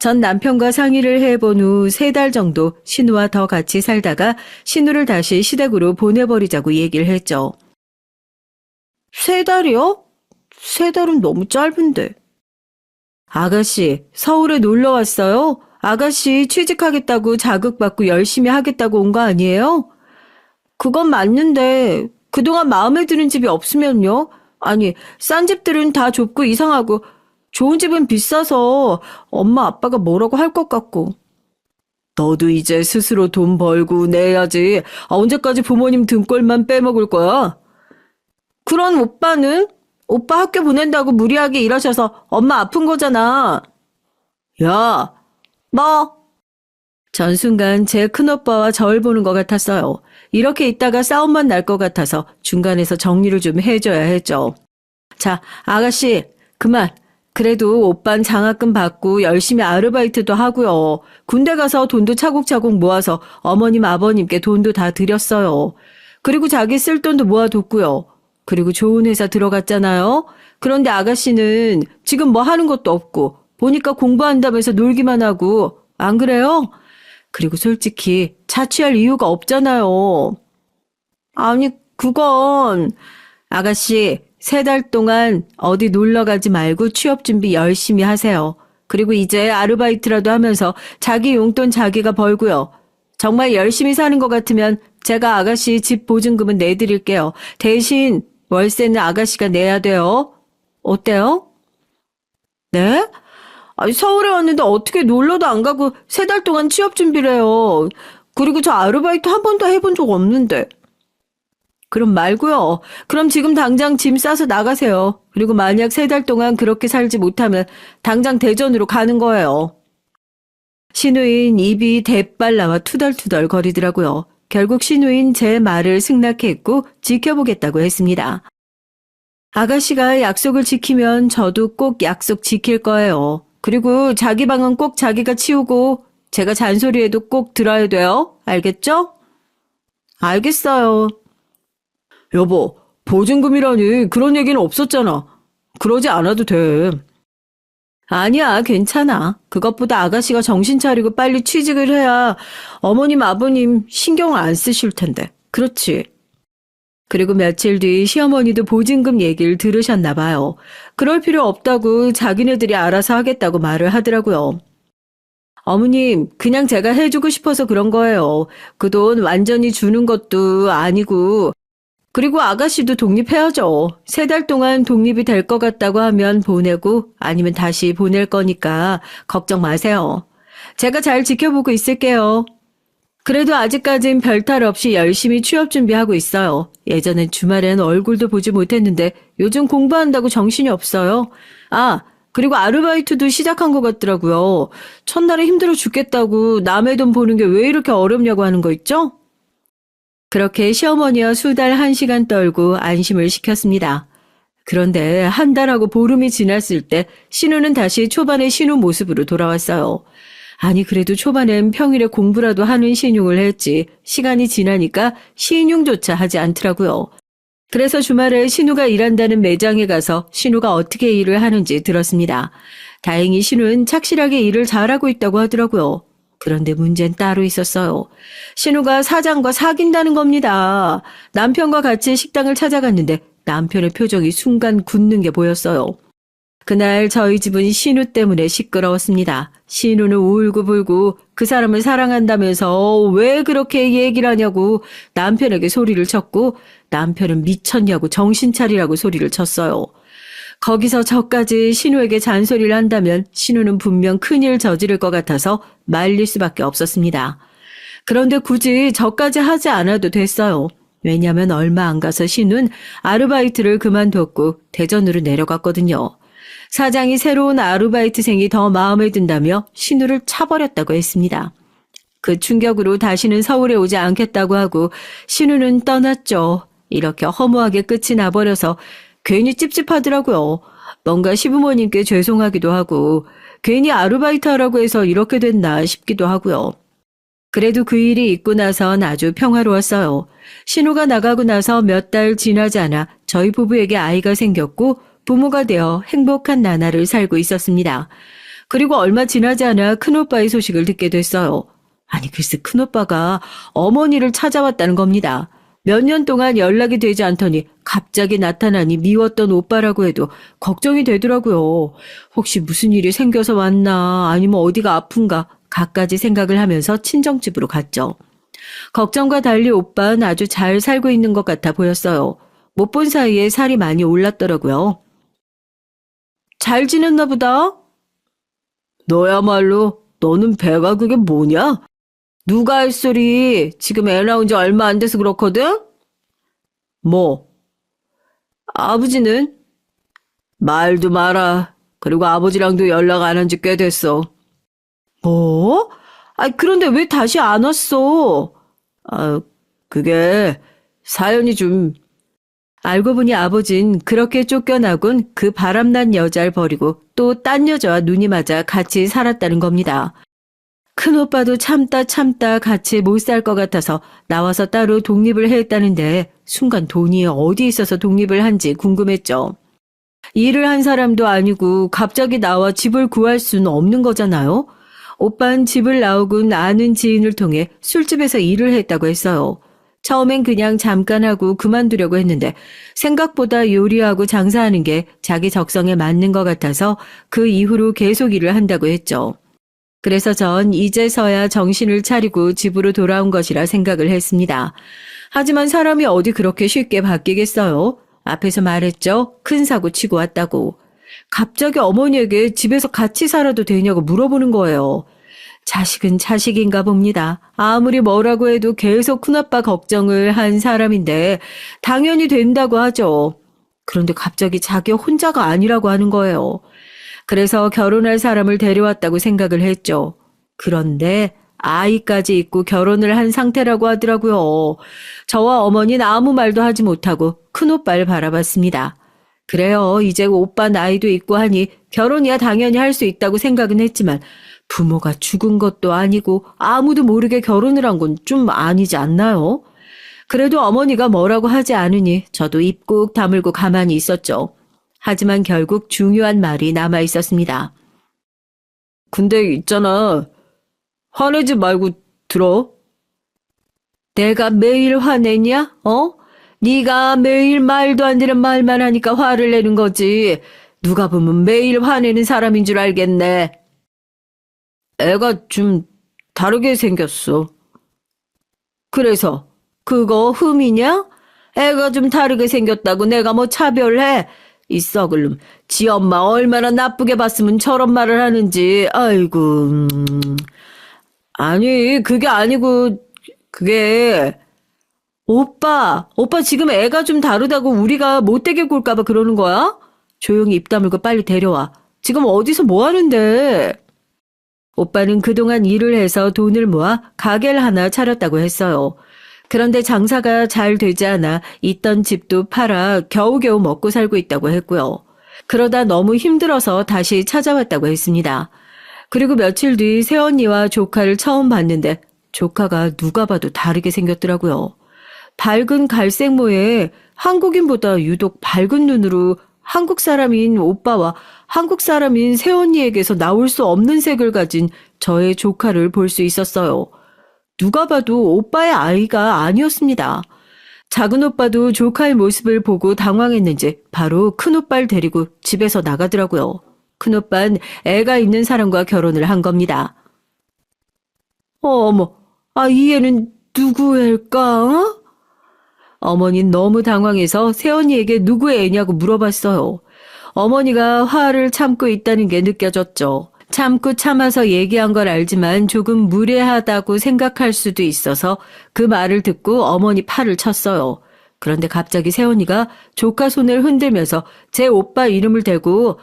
전 남편과 상의를 해본 후 3달 정도 신우와 더 같이 살다가 신우를 다시 시댁으로 보내버리자고 얘기를 했죠. 3달이요? 3달은 너무 짧은데. 아가씨, 서울에 놀러 왔어요? 아가씨 취직하겠다고 자극받고 열심히 하겠다고 온 거 아니에요? 그건 맞는데 그동안 마음에 드는 집이 없으면요? 아니, 싼 집들은 다 좁고 이상하고 좋은 집은 비싸서 엄마 아빠가 뭐라고 할 것 같고. 너도 이제 스스로 돈 벌고 내야지. 언제까지 부모님 등골만 빼먹을 거야? 그런 오빠는? 오빠 학교 보낸다고 무리하게 일하셔서 엄마 아픈 거잖아. 야, 뭐? 전 순간 제 큰오빠와 저를 보는 것 같았어요. 이렇게 있다가 싸움만 날 것 같아서 중간에서 정리를 좀 해줘야 했죠. 자, 아가씨, 그만. 그래도 오빤 장학금 받고 열심히 아르바이트도 하고요. 군대 가서 돈도 차곡차곡 모아서 어머님, 아버님께 돈도 다 드렸어요. 그리고 자기 쓸 돈도 모아뒀고요. 그리고 좋은 회사 들어갔잖아요. 그런데 아가씨는 지금 뭐 하는 것도 없고 보니까 공부한다면서 놀기만 하고 안 그래요? 그리고 솔직히 자취할 이유가 없잖아요. 아니 그건 아가씨 3달 동안 어디 놀러 가지 말고 취업 준비 열심히 하세요. 그리고 이제 아르바이트라도 하면서 자기 용돈 자기가 벌고요. 정말 열심히 사는 것 같으면 제가 아가씨 집 보증금은 내드릴게요. 대신 월세는 아가씨가 내야 돼요. 어때요? 네? 아니, 서울에 왔는데 어떻게 놀러도 안 가고 3달 동안 취업 준비를 해요. 그리고 저 아르바이트 한 번도 해본 적 없는데. 그럼 말고요. 그럼 지금 당장 짐 싸서 나가세요. 그리고 만약 3달 동안 그렇게 살지 못하면 당장 대전으로 가는 거예요. 신우인 입이 대빨 나와 투덜투덜 거리더라고요. 결국 신우인 제 말을 승낙했고 지켜보겠다고 했습니다. 아가씨가 약속을 지키면 저도 꼭 약속 지킬 거예요. 그리고 자기 방은 꼭 자기가 치우고 제가 잔소리해도 꼭 들어야 돼요. 알겠죠? 알겠어요. 여보, 보증금이라니 그런 얘기는 없었잖아. 그러지 않아도 돼. 아니야, 괜찮아. 그것보다 아가씨가 정신 차리고 빨리 취직을 해야 어머님, 아버님 신경을 안 쓰실 텐데. 그렇지. 그리고 며칠 뒤 시어머니도 보증금 얘기를 들으셨나 봐요. 그럴 필요 없다고 자기네들이 알아서 하겠다고 말을 하더라고요. 어머님, 그냥 제가 해주고 싶어서 그런 거예요. 그 돈 완전히 주는 것도 아니고 그리고 아가씨도 독립해야죠. 3달 동안 독립이 될 것 같다고 하면 보내고 아니면 다시 보낼 거니까 걱정 마세요. 제가 잘 지켜보고 있을게요. 그래도 아직까진 별탈 없이 열심히 취업 준비하고 있어요. 예전엔 주말엔 얼굴도 보지 못했는데 요즘 공부한다고 정신이 없어요. 아, 그리고 아르바이트도 시작한 것 같더라고요. 첫날에 힘들어 죽겠다고 남의 돈 보는 게 왜 이렇게 어렵냐고 하는 거 있죠? 그렇게 시어머니와 수달 1시간 떨고 안심을 시켰습니다. 그런데 한 달하고 보름이 지났을 때 신우는 다시 초반의 신우 모습으로 돌아왔어요. 아니 그래도 초반엔 평일에 공부라도 하는 신용을 했지 시간이 지나니까 신용조차 하지 않더라고요. 그래서 주말에 신우가 일한다는 매장에 가서 신우가 어떻게 일을 하는지 들었습니다. 다행히 신우는 착실하게 일을 잘하고 있다고 하더라고요. 그런데 문제는 따로 있었어요. 신우가 사장과 사귄다는 겁니다. 남편과 같이 식당을 찾아갔는데 남편의 표정이 순간 굳는 게 보였어요. 그날 저희 집은 신우 때문에 시끄러웠습니다. 신우는 울고불고 그 사람을 사랑한다면서 왜 그렇게 얘기를 하냐고 남편에게 소리를 쳤고 남편은 미쳤냐고 정신 차리라고 소리를 쳤어요. 거기서 저까지 신우에게 잔소리를 한다면 신우는 분명 큰일 저지를 것 같아서 말릴 수밖에 없었습니다. 그런데 굳이 저까지 하지 않아도 됐어요. 왜냐하면 얼마 안 가서 신우는 아르바이트를 그만뒀고 대전으로 내려갔거든요. 사장이 새로운 아르바이트생이 더 마음에 든다며 신우를 차버렸다고 했습니다. 그 충격으로 다시는 서울에 오지 않겠다고 하고 신우는 떠났죠. 이렇게 허무하게 끝이 나버려서 괜히 찝찝하더라고요. 뭔가 시부모님께 죄송하기도 하고 괜히 아르바이트 하라고 해서 이렇게 됐나 싶기도 하고요. 그래도 그 일이 있고 나선 아주 평화로웠어요. 신우가 나가고 나서 몇 달 지나지 않아 저희 부부에게 아이가 생겼고 부모가 되어 행복한 나날을 살고 있었습니다. 그리고 얼마 지나지 않아 큰오빠의 소식을 듣게 됐어요. 아니 글쎄 큰오빠가 어머니를 찾아왔다는 겁니다. 몇 년 동안 연락이 되지 않더니 갑자기 나타나니 미웠던 오빠라고 해도 걱정이 되더라고요. 혹시 무슨 일이 생겨서 왔나 아니면 어디가 아픈가 갖가지 생각을 하면서 친정집으로 갔죠. 걱정과 달리 오빠는 아주 잘 살고 있는 것 같아 보였어요. 못 본 사이에 살이 많이 올랐더라고요. 잘 지냈나 보다? 너야말로 너는 배가 그게 뭐냐? 누가 할 소리 지금 애 낳은 지 얼마 안 돼서 그렇거든? 뭐? 아버지는? 말도 마라. 그리고 아버지랑도 연락 안 한 지 꽤 됐어. 뭐? 그런데 왜 다시 안 왔어? 그게 사연이 좀... 알고 보니 아버진 그렇게 쫓겨나곤 그 바람난 여자를 버리고 또 딴 여자와 눈이 맞아 같이 살았다는 겁니다. 큰오빠도 참다 같이 못 살 것 같아서 나와서 따로 독립을 했다는데 순간 돈이 어디 있어서 독립을 한지 궁금했죠. 일을 한 사람도 아니고 갑자기 나와 집을 구할 수는 없는 거잖아요. 오빠는 집을 나오곤 아는 지인을 통해 술집에서 일을 했다고 했어요. 처음엔 그냥 잠깐 하고 그만두려고 했는데 생각보다 요리하고 장사하는 게 자기 적성에 맞는 것 같아서 그 이후로 계속 일을 한다고 했죠. 그래서 전 이제서야 정신을 차리고 집으로 돌아온 것이라 생각을 했습니다. 하지만 사람이 어디 그렇게 쉽게 바뀌겠어요? 앞에서 말했죠. 큰 사고 치고 왔다고. 갑자기 어머니에게 집에서 같이 살아도 되냐고 물어보는 거예요. 자식은 자식인가 봅니다. 아무리 뭐라고 해도 계속 큰아빠 걱정을 한 사람인데 당연히 된다고 하죠. 그런데 갑자기 자기 혼자가 아니라고 하는 거예요. 그래서 결혼할 사람을 데려왔다고 생각을 했죠. 그런데 아이까지 있고 결혼을 한 상태라고 하더라고요. 저와 어머니는 아무 말도 하지 못하고 큰오빠를 바라봤습니다. 그래요. 이제 오빠 나이도 있고 하니 결혼이야 당연히 할 수 있다고 생각은 했지만 부모가 죽은 것도 아니고 아무도 모르게 결혼을 한 건 좀 아니지 않나요? 그래도 어머니가 뭐라고 하지 않으니 저도 입 꾹 다물고 가만히 있었죠. 하지만 결국 중요한 말이 남아 있었습니다. 근데 있잖아. 화내지 말고 들어. 내가 매일 화내냐? 네가 매일 말도 안 되는 말만 하니까 화를 내는 거지. 누가 보면 매일 화내는 사람인 줄 알겠네. 애가 좀 다르게 생겼어. 그래서 그거 흠이냐? 애가 좀 다르게 생겼다고 내가 뭐 차별해? 이 썩을 놈, 지 엄마 얼마나 나쁘게 봤으면 저런 말을 하는지. 아이고. 아니 그게 아니고 그게 오빠 지금 애가 좀 다르다고 우리가 못되게 굴까봐 그러는 거야? 조용히 입 다물고 빨리 데려와. 지금 어디서 뭐 하는데? 오빠는 그동안 일을 해서 돈을 모아 가게를 하나 차렸다고 했어요. 그런데 장사가 잘 되지 않아 있던 집도 팔아 겨우겨우 먹고 살고 있다고 했고요. 그러다 너무 힘들어서 다시 찾아왔다고 했습니다. 그리고 며칠 뒤 새언니와 조카를 처음 봤는데 조카가 누가 봐도 다르게 생겼더라고요. 밝은 갈색모에 한국인보다 유독 밝은 눈으로 한국 사람인 오빠와 한국 사람인 새언니에게서 나올 수 없는 색을 가진 저의 조카를 볼 수 있었어요. 누가 봐도 오빠의 아이가 아니었습니다. 작은 오빠도 조카의 모습을 보고 당황했는지 바로 큰 오빠를 데리고 집에서 나가더라고요. 큰 오빠는 애가 있는 사람과 결혼을 한 겁니다. 어머, 이 애는 누구 애일까? 어머니는 너무 당황해서 새언니에게 누구의 애냐고 물어봤어요. 어머니가 화를 참고 있다는 게 느껴졌죠. 참고 참아서 얘기한 걸 알지만 조금 무례하다고 생각할 수도 있어서 그 말을 듣고 어머니 팔을 쳤어요. 그런데 갑자기 새언니가 조카 손을 흔들면서 제 오빠 이름을 대고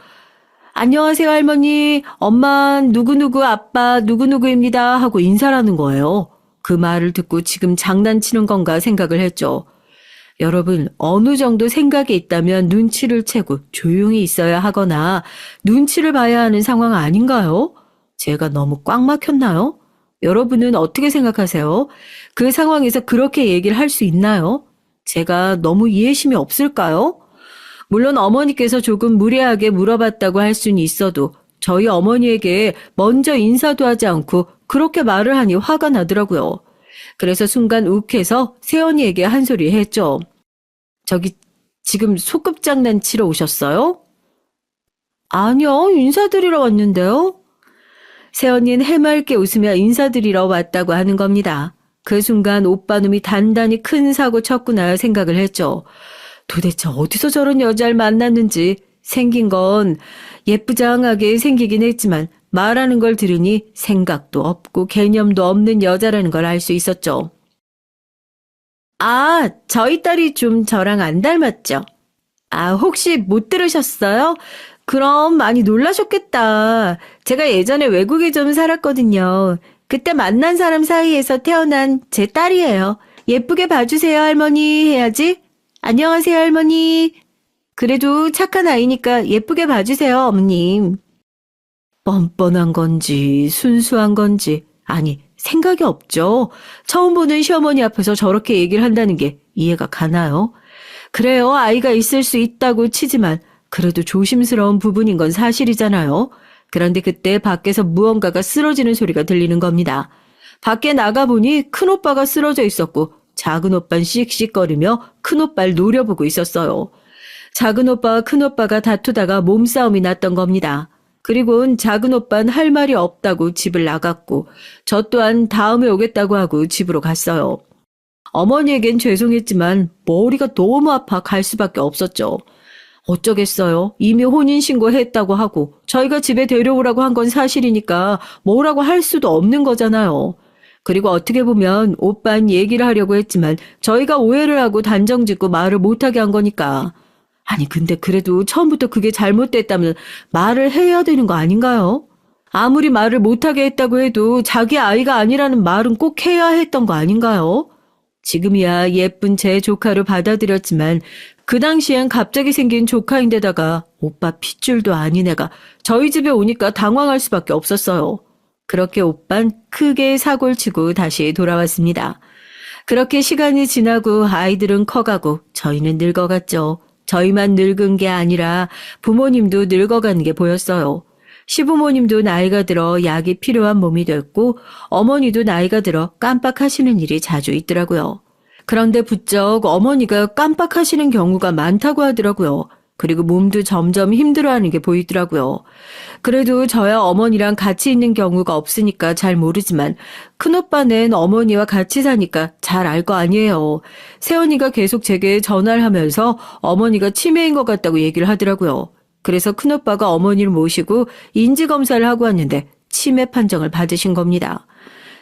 안녕하세요 할머니, 엄마 누구누구 아빠 누구누구입니다 하고 인사를 하는 거예요. 그 말을 듣고 지금 장난치는 건가 생각을 했죠. 여러분, 어느 정도 생각이 있다면 눈치를 채고 조용히 있어야 하거나 눈치를 봐야 하는 상황 아닌가요? 제가 너무 꽉 막혔나요? 여러분은 어떻게 생각하세요? 그 상황에서 그렇게 얘기를 할 수 있나요? 제가 너무 이해심이 없을까요? 물론 어머니께서 조금 무례하게 물어봤다고 할 수는 있어도 저희 어머니에게 먼저 인사도 하지 않고 그렇게 말을 하니 화가 나더라고요. 그래서 순간 욱해서 새언니에게 한 소리 했죠. 저기 지금 소꿉장난 치러 오셨어요? 아니요, 인사드리러 왔는데요. 새언니는 해맑게 웃으며 인사드리러 왔다고 하는 겁니다. 그 순간 오빠놈이 단단히 큰 사고 쳤구나 생각을 했죠. 도대체 어디서 저런 여자를 만났는지 생긴 건 예쁘장하게 생기긴 했지만 말하는 걸 들으니 생각도 없고 개념도 없는 여자라는 걸 알 수 있었죠. 저희 딸이 좀 저랑 안 닮았죠? 혹시 못 들으셨어요? 그럼 많이 놀라셨겠다. 제가 예전에 외국에 좀 살았거든요. 그때 만난 사람 사이에서 태어난 제 딸이에요. 예쁘게 봐주세요, 할머니 해야지. 안녕하세요, 할머니. 그래도 착한 아이니까 예쁘게 봐주세요, 어머님. 뻔뻔한 건지 순수한 건지 아니 생각이 없죠. 처음 보는 시어머니 앞에서 저렇게 얘기를 한다는 게 이해가 가나요? 그래요, 아이가 있을 수 있다고 치지만 그래도 조심스러운 부분인 건 사실이잖아요. 그런데 그때 밖에서 무언가가 쓰러지는 소리가 들리는 겁니다. 밖에 나가보니 큰오빠가 쓰러져 있었고 작은 오빠는 씩씩거리며 큰오빠를 노려보고 있었어요. 작은 오빠와 큰오빠가 다투다가 몸싸움이 났던 겁니다. 그리고는 작은 오빠는 할 말이 없다고 집을 나갔고 저 또한 다음에 오겠다고 하고 집으로 갔어요. 어머니에겐 죄송했지만 머리가 너무 아파 갈 수밖에 없었죠. 어쩌겠어요. 이미 혼인신고했다고 하고 저희가 집에 데려오라고 한 건 사실이니까 뭐라고 할 수도 없는 거잖아요. 그리고 어떻게 보면 오빠는 얘기를 하려고 했지만 저희가 오해를 하고 단정짓고 말을 못하게 한 거니까. 아니 근데 그래도 처음부터 그게 잘못됐다면 말을 해야 되는 거 아닌가요? 아무리 말을 못하게 했다고 해도 자기 아이가 아니라는 말은 꼭 해야 했던 거 아닌가요? 지금이야 예쁜 제 조카로 받아들였지만 그 당시엔 갑자기 생긴 조카인데다가 오빠 핏줄도 아닌 애가 저희 집에 오니까 당황할 수밖에 없었어요. 그렇게 오빤 크게 사고를 치고 다시 돌아왔습니다. 그렇게 시간이 지나고 아이들은 커가고 저희는 늙어갔죠. 저희만 늙은 게 아니라 부모님도 늙어가는 게 보였어요. 시부모님도 나이가 들어 약이 필요한 몸이 됐고 어머니도 나이가 들어 깜빡하시는 일이 자주 있더라고요. 그런데 부쩍 어머니가 깜빡하시는 경우가 많다고 하더라고요. 그리고 몸도 점점 힘들어하는 게 보이더라고요. 그래도 저야 어머니랑 같이 있는 경우가 없으니까 잘 모르지만 큰오빠는 어머니와 같이 사니까 잘 알 거 아니에요. 새언니가 계속 제게 전화를 하면서 어머니가 치매인 것 같다고 얘기를 하더라고요. 그래서 큰오빠가 어머니를 모시고 인지검사를 하고 왔는데 치매 판정을 받으신 겁니다.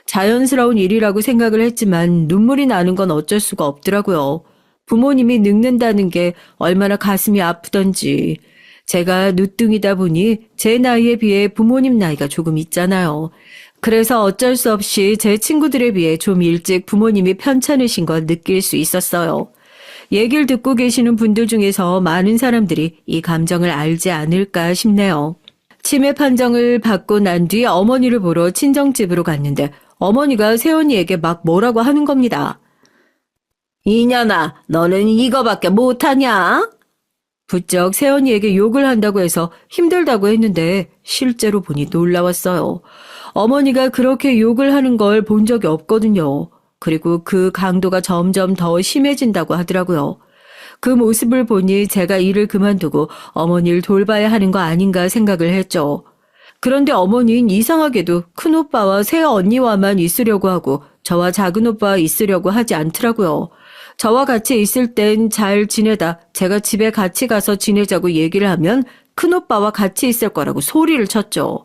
자연스러운 일이라고 생각을 했지만 눈물이 나는 건 어쩔 수가 없더라고요. 부모님이 늙는다는 게 얼마나 가슴이 아프던지. 제가 누뚱이다 보니 제 나이에 비해 부모님 나이가 조금 있잖아요. 그래서 어쩔 수 없이 제 친구들에 비해 좀 일찍 부모님이 편찮으신 걸 느낄 수 있었어요. 얘기를 듣고 계시는 분들 중에서 많은 사람들이 이 감정을 알지 않을까 싶네요. 치매 판정을 받고 난 뒤 어머니를 보러 친정집으로 갔는데 어머니가 새언니에게 막 뭐라고 하는 겁니다. 이년아, 너는 이거밖에 못하냐? 부쩍 새언니에게 욕을 한다고 해서 힘들다고 했는데 실제로 보니 놀라웠어요. 어머니가 그렇게 욕을 하는 걸 본 적이 없거든요. 그리고 그 강도가 점점 더 심해진다고 하더라고요. 그 모습을 보니 제가 일을 그만두고 어머니를 돌봐야 하는 거 아닌가 생각을 했죠. 그런데 어머니는 이상하게도 큰오빠와 새언니와만 있으려고 하고 저와 작은오빠와 있으려고 하지 않더라고요. 저와 같이 있을 땐 잘 지내다 제가 집에 같이 가서 지내자고 얘기를 하면 큰오빠와 같이 있을 거라고 소리를 쳤죠.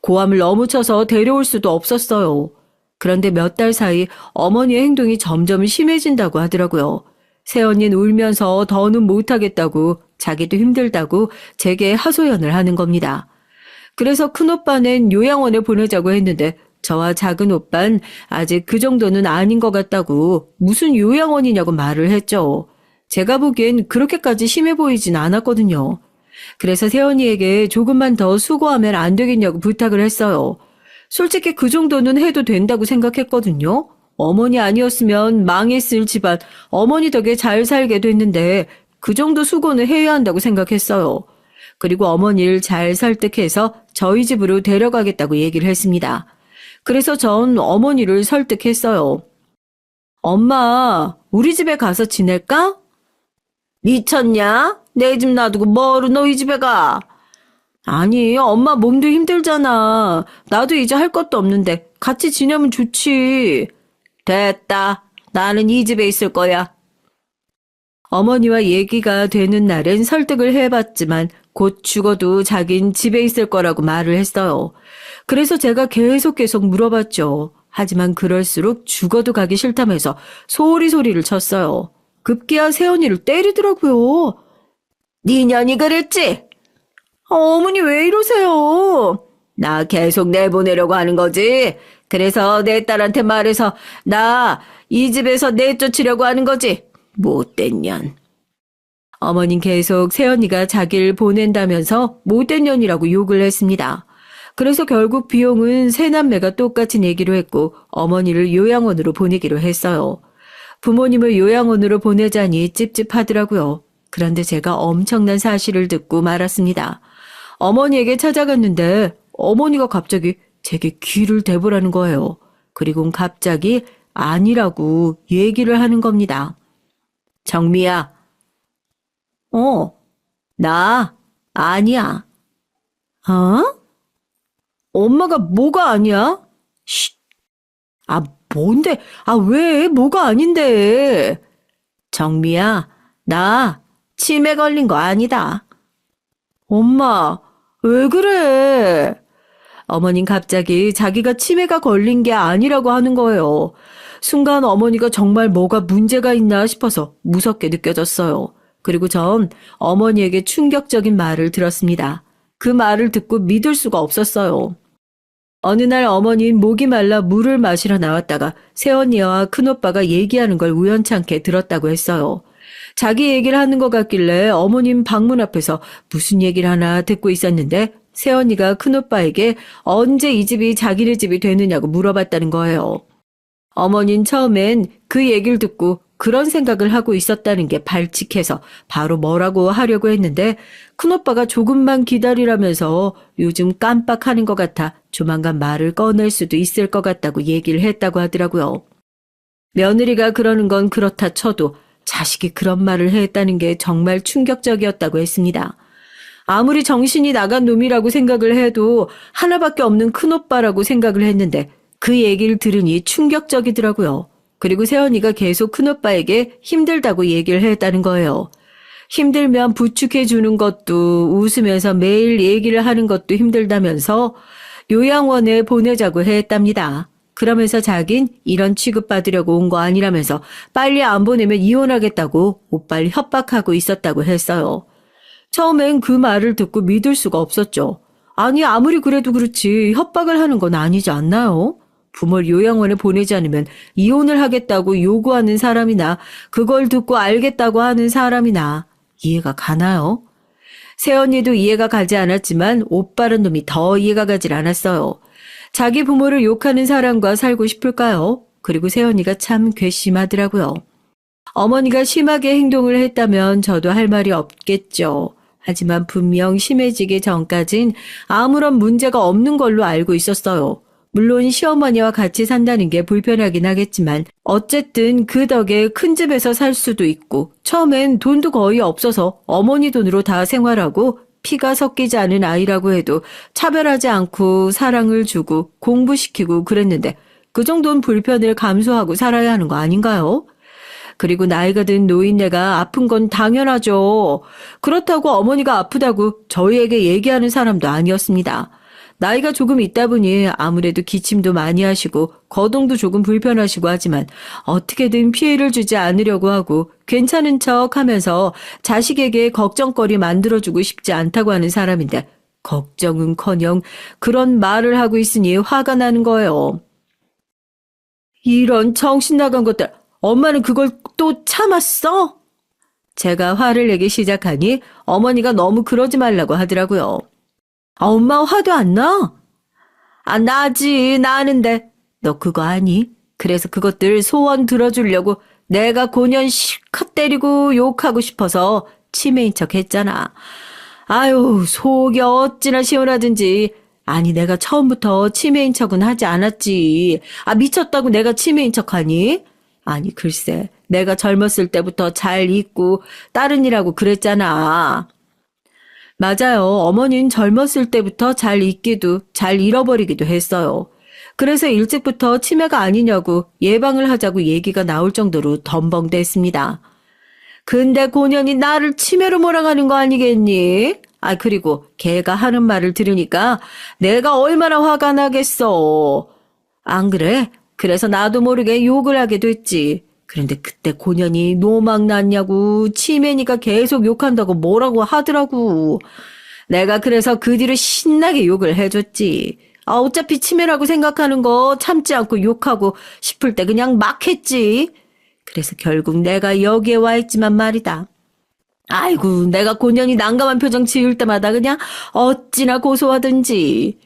고함을 너무 쳐서 데려올 수도 없었어요. 그런데 몇 달 사이 어머니의 행동이 점점 심해진다고 하더라고요. 새언니는 울면서 더는 못하겠다고 자기도 힘들다고 제게 하소연을 하는 겁니다. 그래서 큰오빠는 요양원에 보내자고 했는데 저와 작은오빠는 아직 그 정도는 아닌 것 같다고 무슨 요양원이냐고 말을 했죠. 제가 보기엔 그렇게까지 심해 보이진 않았거든요. 그래서 새언니에게 조금만 더 수고하면 안 되겠냐고 부탁을 했어요. 솔직히 그 정도는 해도 된다고 생각했거든요. 어머니 아니었으면 망했을 집안, 어머니 덕에 잘 살게 됐는데 그 정도 수고는 해야 한다고 생각했어요. 그리고 어머니를 잘 설득해서 저희 집으로 데려가겠다고 얘기를 했습니다. 그래서 전 어머니를 설득했어요. 엄마, 우리 집에 가서 지낼까? 미쳤냐? 내 집 놔두고 뭐로 너희 집에 가? 아니, 엄마 몸도 힘들잖아. 나도 이제 할 것도 없는데 같이 지내면 좋지. 됐다. 나는 이 집에 있을 거야. 어머니와 얘기가 되는 날엔 설득을 해봤지만 곧 죽어도 자긴 집에 있을 거라고 말을 했어요. 그래서 제가 계속 물어봤죠. 하지만 그럴수록 죽어도 가기 싫다면서 소리를 쳤어요. 급기야 새언니를 때리더라고요. 니년이 그랬지? 어머니 왜 이러세요? 나 계속 내보내려고 하는 거지. 그래서 내 딸한테 말해서 나 이 집에서 내쫓으려고 하는 거지. 못된 년. 어머님 계속 새언니가 자기를 보낸다면서 못된 년이라고 욕을 했습니다. 그래서 결국 비용은 세 남매가 똑같이 내기로 했고 어머니를 요양원으로 보내기로 했어요. 부모님을 요양원으로 보내자니 찝찝하더라고요. 그런데 제가 엄청난 사실을 듣고 말았습니다. 어머니에게 찾아갔는데 어머니가 갑자기 제게 귀를 대보라는 거예요. 그리고 갑자기 아니라고 얘기를 하는 겁니다. 정미야. 나 아니야. 어? 엄마가 뭐가 아니야? 쉿. 아, 뭔데? 아, 왜? 뭐가 아닌데? 정미야, 나 치매 걸린 거 아니다. 엄마, 왜 그래? 어머님 갑자기 자기가 치매가 걸린 게 아니라고 하는 거예요. 순간 어머니가 정말 뭐가 문제가 있나 싶어서 무섭게 느껴졌어요. 그리고 전 어머니에게 충격적인 말을 들었습니다. 그 말을 듣고 믿을 수가 없었어요. 어느 날 어머니는 목이 말라 물을 마시러 나왔다가 새언니와 큰오빠가 얘기하는 걸 우연찮게 들었다고 했어요. 자기 얘기를 하는 것 같길래 어머님 방문 앞에서 무슨 얘기를 하나 듣고 있었는데 새언니가 큰오빠에게 언제 이 집이 자기네 집이 되느냐고 물어봤다는 거예요. 어머니는 처음엔 그 얘기를 듣고 그런 생각을 하고 있었다는 게 발칙해서 바로 뭐라고 하려고 했는데 큰오빠가 조금만 기다리라면서 요즘 깜빡하는 것 같아 조만간 말을 꺼낼 수도 있을 것 같다고 얘기를 했다고 하더라고요. 며느리가 그러는 건 그렇다 쳐도 자식이 그런 말을 했다는 게 정말 충격적이었다고 했습니다. 아무리 정신이 나간 놈이라고 생각을 해도 하나밖에 없는 큰오빠라고 생각을 했는데 그 얘기를 들으니 충격적이더라고요. 그리고 새언니가 계속 큰오빠에게 힘들다고 얘기를 했다는 거예요. 힘들면 부축해 주는 것도 웃으면서 매일 얘기를 하는 것도 힘들다면서 요양원에 보내자고 했답니다. 그러면서 자긴 이런 취급받으려고 온 거 아니라면서 빨리 안 보내면 이혼하겠다고 오빠를 협박하고 있었다고 했어요. 처음엔 그 말을 듣고 믿을 수가 없었죠. 아니 아무리 그래도 그렇지 협박을 하는 건 아니지 않나요? 부모를 요양원에 보내지 않으면 이혼을 하겠다고 요구하는 사람이나 그걸 듣고 알겠다고 하는 사람이나 이해가 가나요? 새언니도 이해가 가지 않았지만 오빠란 놈이 더 이해가 가질 않았어요. 자기 부모를 욕하는 사람과 살고 싶을까요? 그리고 새언니가 참 괘씸하더라고요. 어머니가 심하게 행동을 했다면 저도 할 말이 없겠죠. 하지만 분명 심해지기 전까진 아무런 문제가 없는 걸로 알고 있었어요. 물론 시어머니와 같이 산다는 게 불편하긴 하겠지만 어쨌든 그 덕에 큰 집에서 살 수도 있고 처음엔 돈도 거의 없어서 어머니 돈으로 다 생활하고 피가 섞이지 않은 아이라고 해도 차별하지 않고 사랑을 주고 공부시키고 그랬는데 그 정도는 불편을 감수하고 살아야 하는 거 아닌가요? 그리고 나이가 든 노인네가 아픈 건 당연하죠. 그렇다고 어머니가 아프다고 저희에게 얘기하는 사람도 아니었습니다. 나이가 조금 있다 보니 아무래도 기침도 많이 하시고 거동도 조금 불편하시고 하지만 어떻게든 피해를 주지 않으려고 하고 괜찮은 척 하면서 자식에게 걱정거리 만들어주고 싶지 않다고 하는 사람인데 걱정은커녕 그런 말을 하고 있으니 화가 나는 거예요. 이런 정신 나간 것들, 엄마는 그걸 또 참았어? 제가 화를 내기 시작하니 어머니가 너무 그러지 말라고 하더라고요. 엄마 화도 안 나? 아, 나지, 나는데. 너 그거 아니? 그래서 그것들 소원 들어주려고 내가 고년 실컷 때리고 욕하고 싶어서 치매인 척 했잖아. 아유, 속이 어찌나 시원하든지. 아니, 내가 처음부터 치매인 척은 하지 않았지. 아, 미쳤다고 내가 치매인 척 하니? 아니, 글쎄, 내가 젊었을 때부터 잘 잊고 다른 일하고 그랬잖아. 맞아요. 어머니는 젊었을 때부터 잘 잊기도 잘 잃어버리기도 했어요. 그래서 일찍부터 치매가 아니냐고 예방을 하자고 얘기가 나올 정도로 덤벙댔습니다. 근데 고년이 나를 치매로 몰아가는 거 아니겠니? 아, 그리고 걔가 하는 말을 들으니까 내가 얼마나 화가 나겠어. 안 그래? 그래서 나도 모르게 욕을 하게 됐지. 그런데 그때 고년이 노막 났냐고 치매니까 계속 욕한다고 뭐라고 하더라고. 내가 그래서 그 뒤로 신나게 욕을 해줬지. 아, 어차피 치매라고 생각하는 거 참지 않고 욕하고 싶을 때 그냥 막 했지. 그래서 결국 내가 여기에 와 있지만 말이다. 아이고, 내가 고년이 난감한 표정 지을 때마다 그냥 어찌나 고소하든지.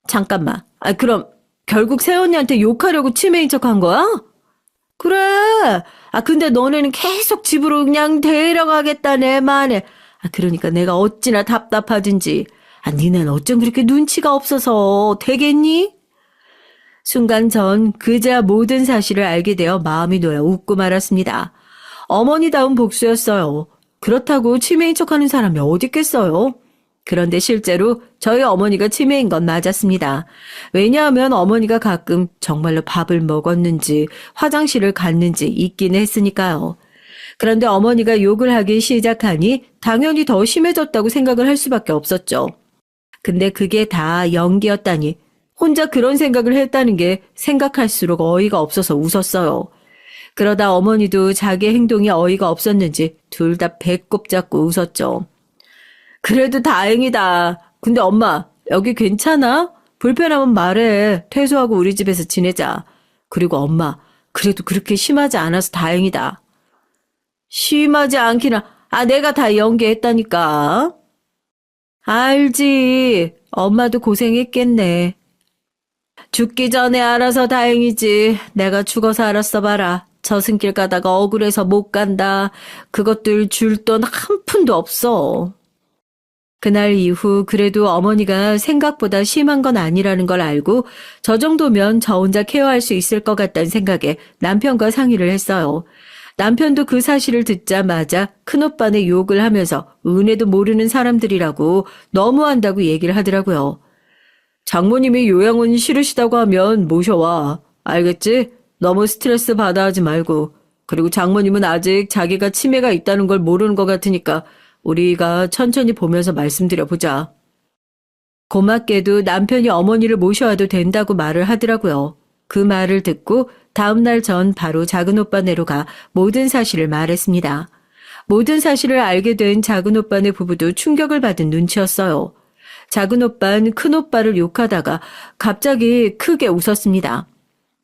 잠깐만. 아, 그럼 결국 새언니한테 욕하려고 치매인 척 한 거야? 그래. 아, 근데 너네는 계속 집으로 그냥 데려가겠다, 내 말에. 아, 그러니까 내가 어찌나 답답하든지. 아, 니넨 어쩜 그렇게 눈치가 없어서 되겠니? 순간 전 그제야 모든 사실을 알게 되어 마음이 놓여 웃고 말았습니다. 어머니다운 복수였어요. 그렇다고 치매인 척하는 사람이 어디 있겠어요? 그런데 실제로 저희 어머니가 치매인 건 맞았습니다. 왜냐하면 어머니가 가끔 정말로 밥을 먹었는지 화장실을 갔는지 있긴 했으니까요. 그런데 어머니가 욕을 하기 시작하니 당연히 더 심해졌다고 생각을 할 수밖에 없었죠. 근데 그게 다 연기였다니 혼자 그런 생각을 했다는 게 생각할수록 어이가 없어서 웃었어요. 그러다 어머니도 자기 행동이 어이가 없었는지 둘 다 배꼽 잡고 웃었죠. 그래도 다행이다. 근데 엄마, 여기 괜찮아? 불편하면 말해. 퇴소하고 우리 집에서 지내자. 그리고 엄마, 그래도 그렇게 심하지 않아서 다행이다. 심하지 않기나. 아, 내가 다 연기했다니까. 알지. 엄마도 고생했겠네. 죽기 전에 알아서 다행이지. 내가 죽어서 알았어 봐라. 저승길 가다가 억울해서 못 간다. 그것들 줄 돈 한 푼도 없어. 그날 이후 그래도 어머니가 생각보다 심한 건 아니라는 걸 알고 저 정도면 저 혼자 케어할 수 있을 것 같다는 생각에 남편과 상의를 했어요. 남편도 그 사실을 듣자마자 큰오빠네 욕을 하면서 은혜도 모르는 사람들이라고 너무한다고 얘기를 하더라고요. 장모님이 요양원 싫으시다고 하면 모셔와. 알겠지? 너무 스트레스 받아 하지 말고. 그리고 장모님은 아직 자기가 치매가 있다는 걸 모르는 것 같으니까 우리가 천천히 보면서 말씀드려 보자. 고맙게도 남편이 어머니를 모셔와도 된다고 말을 하더라고요. 그 말을 듣고 다음날 전 바로 작은 오빠네로 가 모든 사실을 말했습니다. 모든 사실을 알게 된 작은 오빠네 부부도 충격을 받은 눈치였어요. 작은 오빠는 큰 오빠를 욕하다가 갑자기 크게 웃었습니다.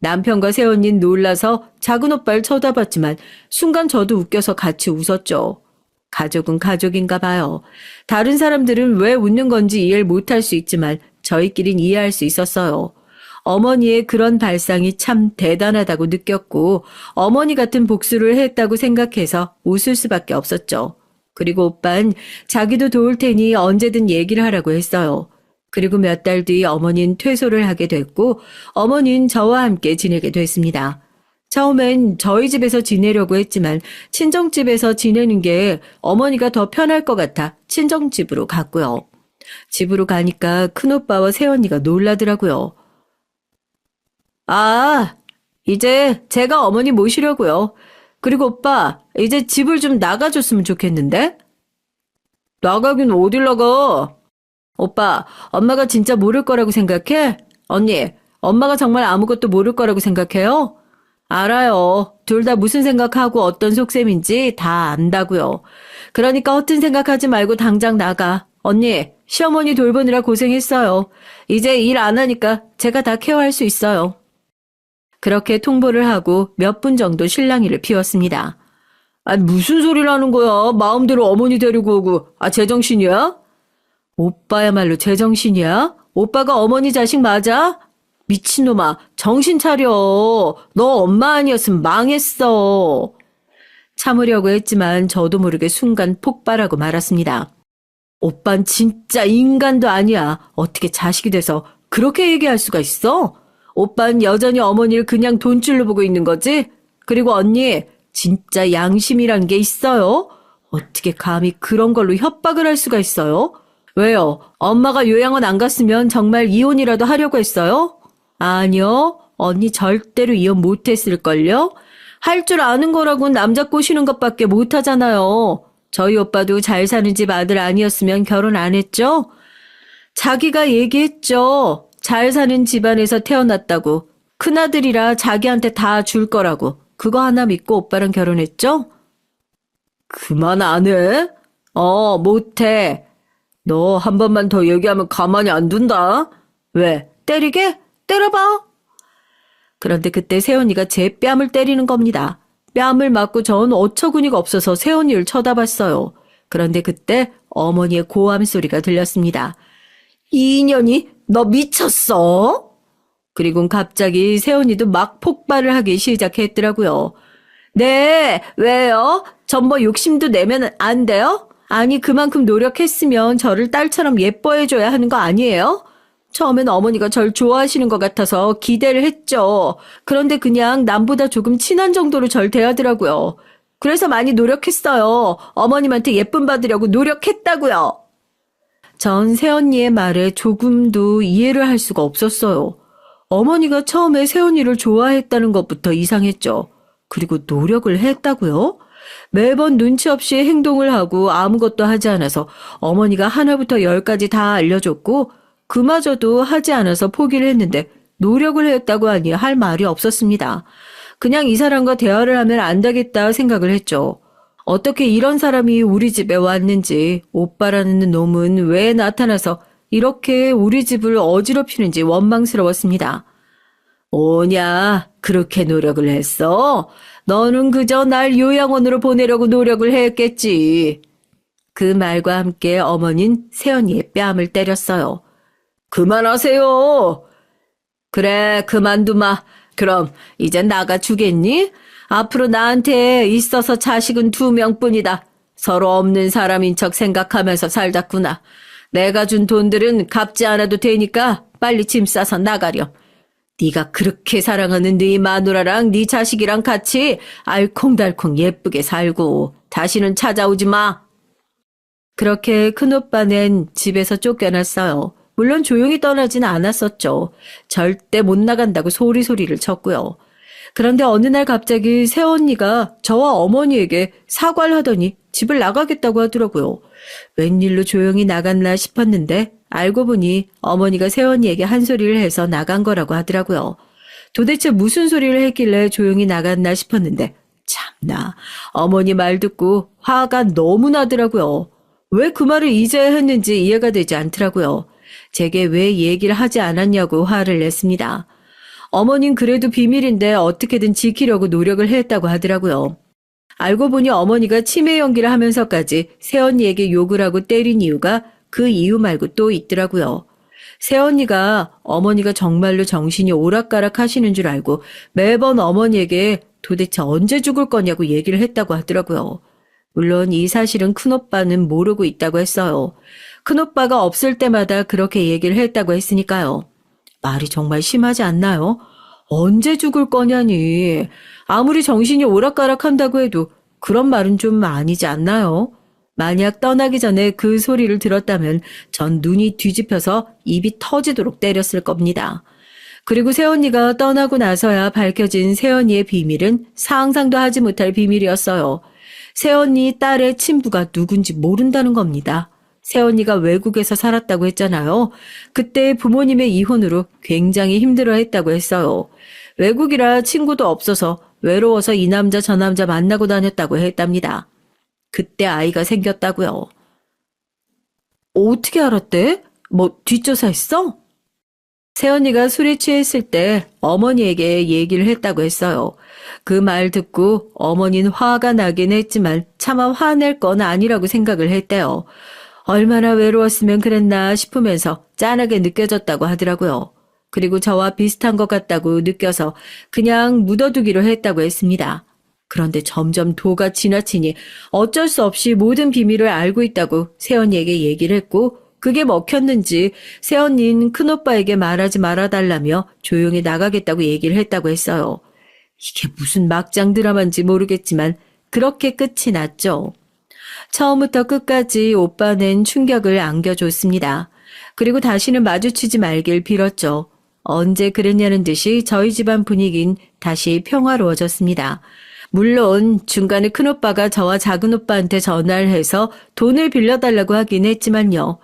남편과 새언니는 놀라서 작은 오빠를 쳐다봤지만 순간 저도 웃겨서 같이 웃었죠. 가족은 가족인가 봐요. 다른 사람들은 왜 웃는 건지 이해를 못할 수 있지만 저희끼린 이해할 수 있었어요. 어머니의 그런 발상이 참 대단하다고 느꼈고 어머니 같은 복수를 했다고 생각해서 웃을 수밖에 없었죠. 그리고 오빤 자기도 도울 테니 언제든 얘기를 하라고 했어요. 그리고 몇 달 뒤 어머니는 퇴소를 하게 됐고 어머니는 저와 함께 지내게 됐습니다. 처음엔 저희 집에서 지내려고 했지만 친정집에서 지내는 게 어머니가 더 편할 것 같아 친정집으로 갔고요. 집으로 가니까 큰오빠와 새언니가 놀라더라고요. 아, 이제 제가 어머니 모시려고요. 그리고 오빠, 이제 집을 좀 나가줬으면 좋겠는데? 나가긴 어딜 나가? 오빠, 엄마가 진짜 모를 거라고 생각해? 언니, 엄마가 정말 아무것도 모를 거라고 생각해요? 알아요. 둘 다 무슨 생각하고 어떤 속셈인지 다 안다고요. 그러니까 허튼 생각하지 말고 당장 나가. 언니, 시어머니 돌보느라 고생했어요. 이제 일 안 하니까 제가 다 케어할 수 있어요. 그렇게 통보를 하고 몇 분 정도 실랑이를 피웠습니다. 아니, 무슨 소리를 하는 거야? 마음대로 어머니 데리고 오고. 아, 제정신이야? 오빠야말로 제정신이야? 오빠가 어머니 자식 맞아? 미친놈아, 정신 차려. 너 엄마 아니었으면 망했어. 참으려고 했지만 저도 모르게 순간 폭발하고 말았습니다. 오빤 진짜 인간도 아니야. 어떻게 자식이 돼서 그렇게 얘기할 수가 있어? 오빤 여전히 어머니를 그냥 돈줄로 보고 있는 거지? 그리고 언니, 진짜 양심이란 게 있어요? 어떻게 감히 그런 걸로 협박을 할 수가 있어요? 왜요? 엄마가 요양원 안 갔으면 정말 이혼이라도 하려고 했어요? 아니요. 언니 절대로 이혼 못했을걸요? 할 줄 아는 거라고는 남자 꼬시는 것밖에 못하잖아요. 저희 오빠도 잘 사는 집 아들 아니었으면 결혼 안 했죠? 자기가 얘기했죠. 잘 사는 집안에서 태어났다고. 큰아들이라 자기한테 다 줄 거라고. 그거 하나 믿고 오빠랑 결혼했죠? 그만 안 해? 못해. 너 한 번만 더 얘기하면 가만히 안 둔다. 왜? 때리게? 때려봐. 그런데 그때 새언니가 제 뺨을 때리는 겁니다. 뺨을 맞고 전 어처구니가 없어서 새언니를 쳐다봤어요. 그런데 그때 어머니의 고함 소리가 들렸습니다. 이 인연이 너 미쳤어? 그리고 갑자기 새언니도 막 폭발을 하기 시작했더라고요. 네, 왜요? 전뭐 욕심도 내면 안 돼요? 아니, 그만큼 노력했으면 저를 딸처럼 예뻐해줘야 하는 거 아니에요? 처음엔 어머니가 절 좋아하시는 것 같아서 기대를 했죠. 그런데 그냥 남보다 조금 친한 정도로 절 대하더라고요. 그래서 많이 노력했어요. 어머님한테 예쁨 받으려고 노력했다고요. 전 새언니의 말에 조금도 이해를 할 수가 없었어요. 어머니가 처음에 새언니를 좋아했다는 것부터 이상했죠. 그리고 노력을 했다고요? 매번 눈치 없이 행동을 하고 아무것도 하지 않아서 어머니가 하나부터 열까지 다 알려줬고 그마저도 하지 않아서 포기를 했는데 노력을 했다고 하니 할 말이 없었습니다. 그냥 이 사람과 대화를 하면 안 되겠다 생각을 했죠. 어떻게 이런 사람이 우리 집에 왔는지, 오빠라는 놈은 왜 나타나서 이렇게 우리 집을 어지럽히는지 원망스러웠습니다. 오냐, 그렇게 노력을 했어? 너는 그저 날 요양원으로 보내려고 노력을 했겠지. 그 말과 함께 어머니는 새언니의 뺨을 때렸어요. 그만하세요. 그래, 그만두마. 그럼 이제 나가주겠니? 앞으로 나한테 있어서 자식은 2명뿐이다. 서로 없는 사람인 척 생각하면서 살자꾸나. 내가 준 돈들은 갚지 않아도 되니까 빨리 짐 싸서 나가렴. 네가 그렇게 사랑하는 네 마누라랑 네 자식이랑 같이 알콩달콩 예쁘게 살고 다시는 찾아오지 마. 그렇게 큰오빠는 집에서 쫓겨났어요. 물론 조용히 떠나진 않았었죠. 절대 못 나간다고 소리소리를 쳤고요. 그런데 어느 날 갑자기 새언니가 저와 어머니에게 사과를 하더니 집을 나가겠다고 하더라고요. 웬일로 조용히 나갔나 싶었는데 알고 보니 어머니가 새언니에게 한 소리를 해서 나간 거라고 하더라고요. 도대체 무슨 소리를 했길래 조용히 나갔나 싶었는데 참나 어머니 말 듣고 화가 너무 나더라고요. 왜 그 말을 이제야 했는지 이해가 되지 않더라고요. 제게 왜 얘기를 하지 않았냐고 화를 냈습니다. 어머닌 그래도 비밀인데 어떻게든 지키려고 노력을 했다고 하더라고요. 알고 보니 어머니가 치매 연기를 하면서까지 새언니에게 욕을 하고 때린 이유가 그 이유 말고 또 있더라고요. 새언니가 어머니가 정말로 정신이 오락가락 하시는 줄 알고 매번 어머니에게 도대체 언제 죽을 거냐고 얘기를 했다고 하더라고요. 물론 이 사실은 큰오빠는 모르고 있다고 했어요. 큰오빠가 없을 때마다 그렇게 얘기를 했다고 했으니까요. 말이 정말 심하지 않나요? 언제 죽을 거냐니. 아무리 정신이 오락가락한다고 해도 그런 말은 좀 아니지 않나요? 만약 떠나기 전에 그 소리를 들었다면 전 눈이 뒤집혀서 입이 터지도록 때렸을 겁니다. 그리고 새언니가 떠나고 나서야 밝혀진 새언니의 비밀은 상상도 하지 못할 비밀이었어요. 새언니 딸의 친부가 누군지 모른다는 겁니다. 새언니가 외국에서 살았다고 했잖아요. 그때 부모님의 이혼으로 굉장히 힘들어했다고 했어요. 외국이라 친구도 없어서 외로워서 이 남자 저 남자 만나고 다녔다고 했답니다. 그때 아이가 생겼다고요. 어떻게 알았대? 뭐 뒷조사했어? 새언니가 술에 취했을 때 어머니에게 얘기를 했다고 했어요. 그 말 듣고 어머니는 화가 나긴 했지만 차마 화낼 건 아니라고 생각을 했대요. 얼마나 외로웠으면 그랬나 싶으면서 짠하게 느껴졌다고 하더라고요. 그리고 저와 비슷한 것 같다고 느껴서 그냥 묻어두기로 했다고 했습니다. 그런데 점점 도가 지나치니 어쩔 수 없이 모든 비밀을 알고 있다고 새언니에게 얘기를 했고 그게 먹혔는지 새언니는 큰오빠에게 말하지 말아달라며 조용히 나가겠다고 얘기를 했다고 했어요. 이게 무슨 막장 드라마인지 모르겠지만 그렇게 끝이 났죠. 처음부터 끝까지 오빠는 충격을 안겨줬습니다. 그리고 다시는 마주치지 말길 빌었죠. 언제 그랬냐는 듯이 저희 집안 분위기는 다시 평화로워졌습니다. 물론 중간에 큰오빠가 저와 작은오빠한테 전화를 해서 돈을 빌려달라고 하긴 했지만요.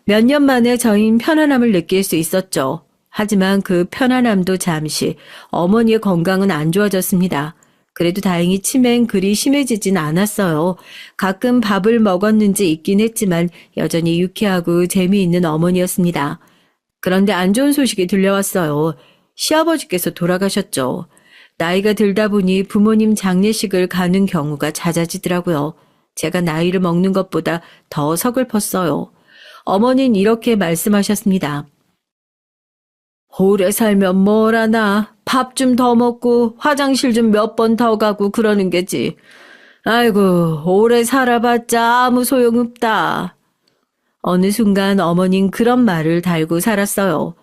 몇 년 만에 저희는 편안함을 느낄 수 있었죠. 하지만 그 편안함도 잠시 어머니의 건강은 안 좋아졌습니다. 그래도 다행히 치매는 그리 심해지진 않았어요. 가끔 밥을 먹었는지 있긴 했지만 여전히 유쾌하고 재미있는 어머니였습니다. 그런데 안 좋은 소식이 들려왔어요. 시아버지께서 돌아가셨죠. 나이가 들다 보니 부모님 장례식을 가는 경우가 잦아지더라고요. 제가 나이를 먹는 것보다 더 서글펐어요. 어머니는 이렇게 말씀하셨습니다. 오래 살면 뭘 하나. 밥 좀 더 먹고 화장실 좀 몇 번 더 가고 그러는 게지. 아이고 오래 살아봤자 아무 소용없다. 어느 순간 어머니는 그런 말을 달고 살았어요.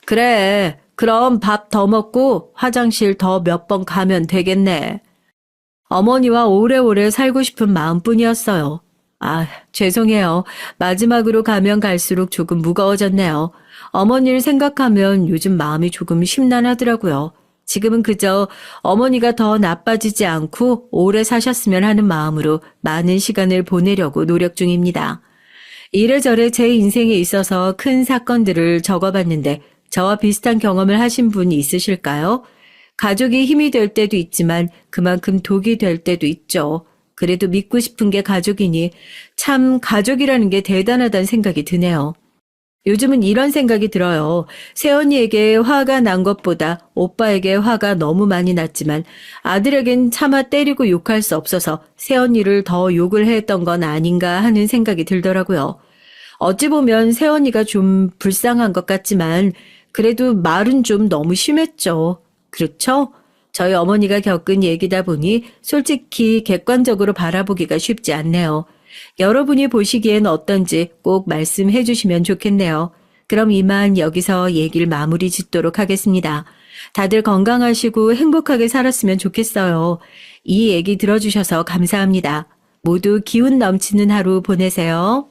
그래 그럼 밥 더 먹고 화장실 더 몇 번 가면 되겠네. 어머니와 오래오래 살고 싶은 마음뿐이었어요. 아, 죄송해요. 마지막으로 가면 갈수록 조금 무거워졌네요. 어머니를 생각하면 요즘 마음이 조금 심란하더라고요. 지금은 그저 어머니가 더 나빠지지 않고 오래 사셨으면 하는 마음으로 많은 시간을 보내려고 노력 중입니다. 이래저래 제 인생에 있어서 큰 사건들을 적어봤는데 저와 비슷한 경험을 하신 분이 있으실까요? 가족이 힘이 될 때도 있지만 그만큼 독이 될 때도 있죠. 그래도 믿고 싶은 게 가족이니 참 가족이라는 게 대단하다는 생각이 드네요. 요즘은 이런 생각이 들어요. 새언니에게 화가 난 것보다 오빠에게 화가 너무 많이 났지만 아들에겐 차마 때리고 욕할 수 없어서 새언니를 더 욕을 했던 건 아닌가 하는 생각이 들더라고요. 어찌 보면 새언니가 좀 불쌍한 것 같지만 그래도 말은 좀 너무 심했죠. 그렇죠? 저희 어머니가 겪은 얘기다 보니 솔직히 객관적으로 바라보기가 쉽지 않네요. 여러분이 보시기엔 어떤지 꼭 말씀해 주시면 좋겠네요. 그럼 이만 여기서 얘기를 마무리 짓도록 하겠습니다. 다들 건강하시고 행복하게 살았으면 좋겠어요. 이 얘기 들어주셔서 감사합니다. 모두 기운 넘치는 하루 보내세요.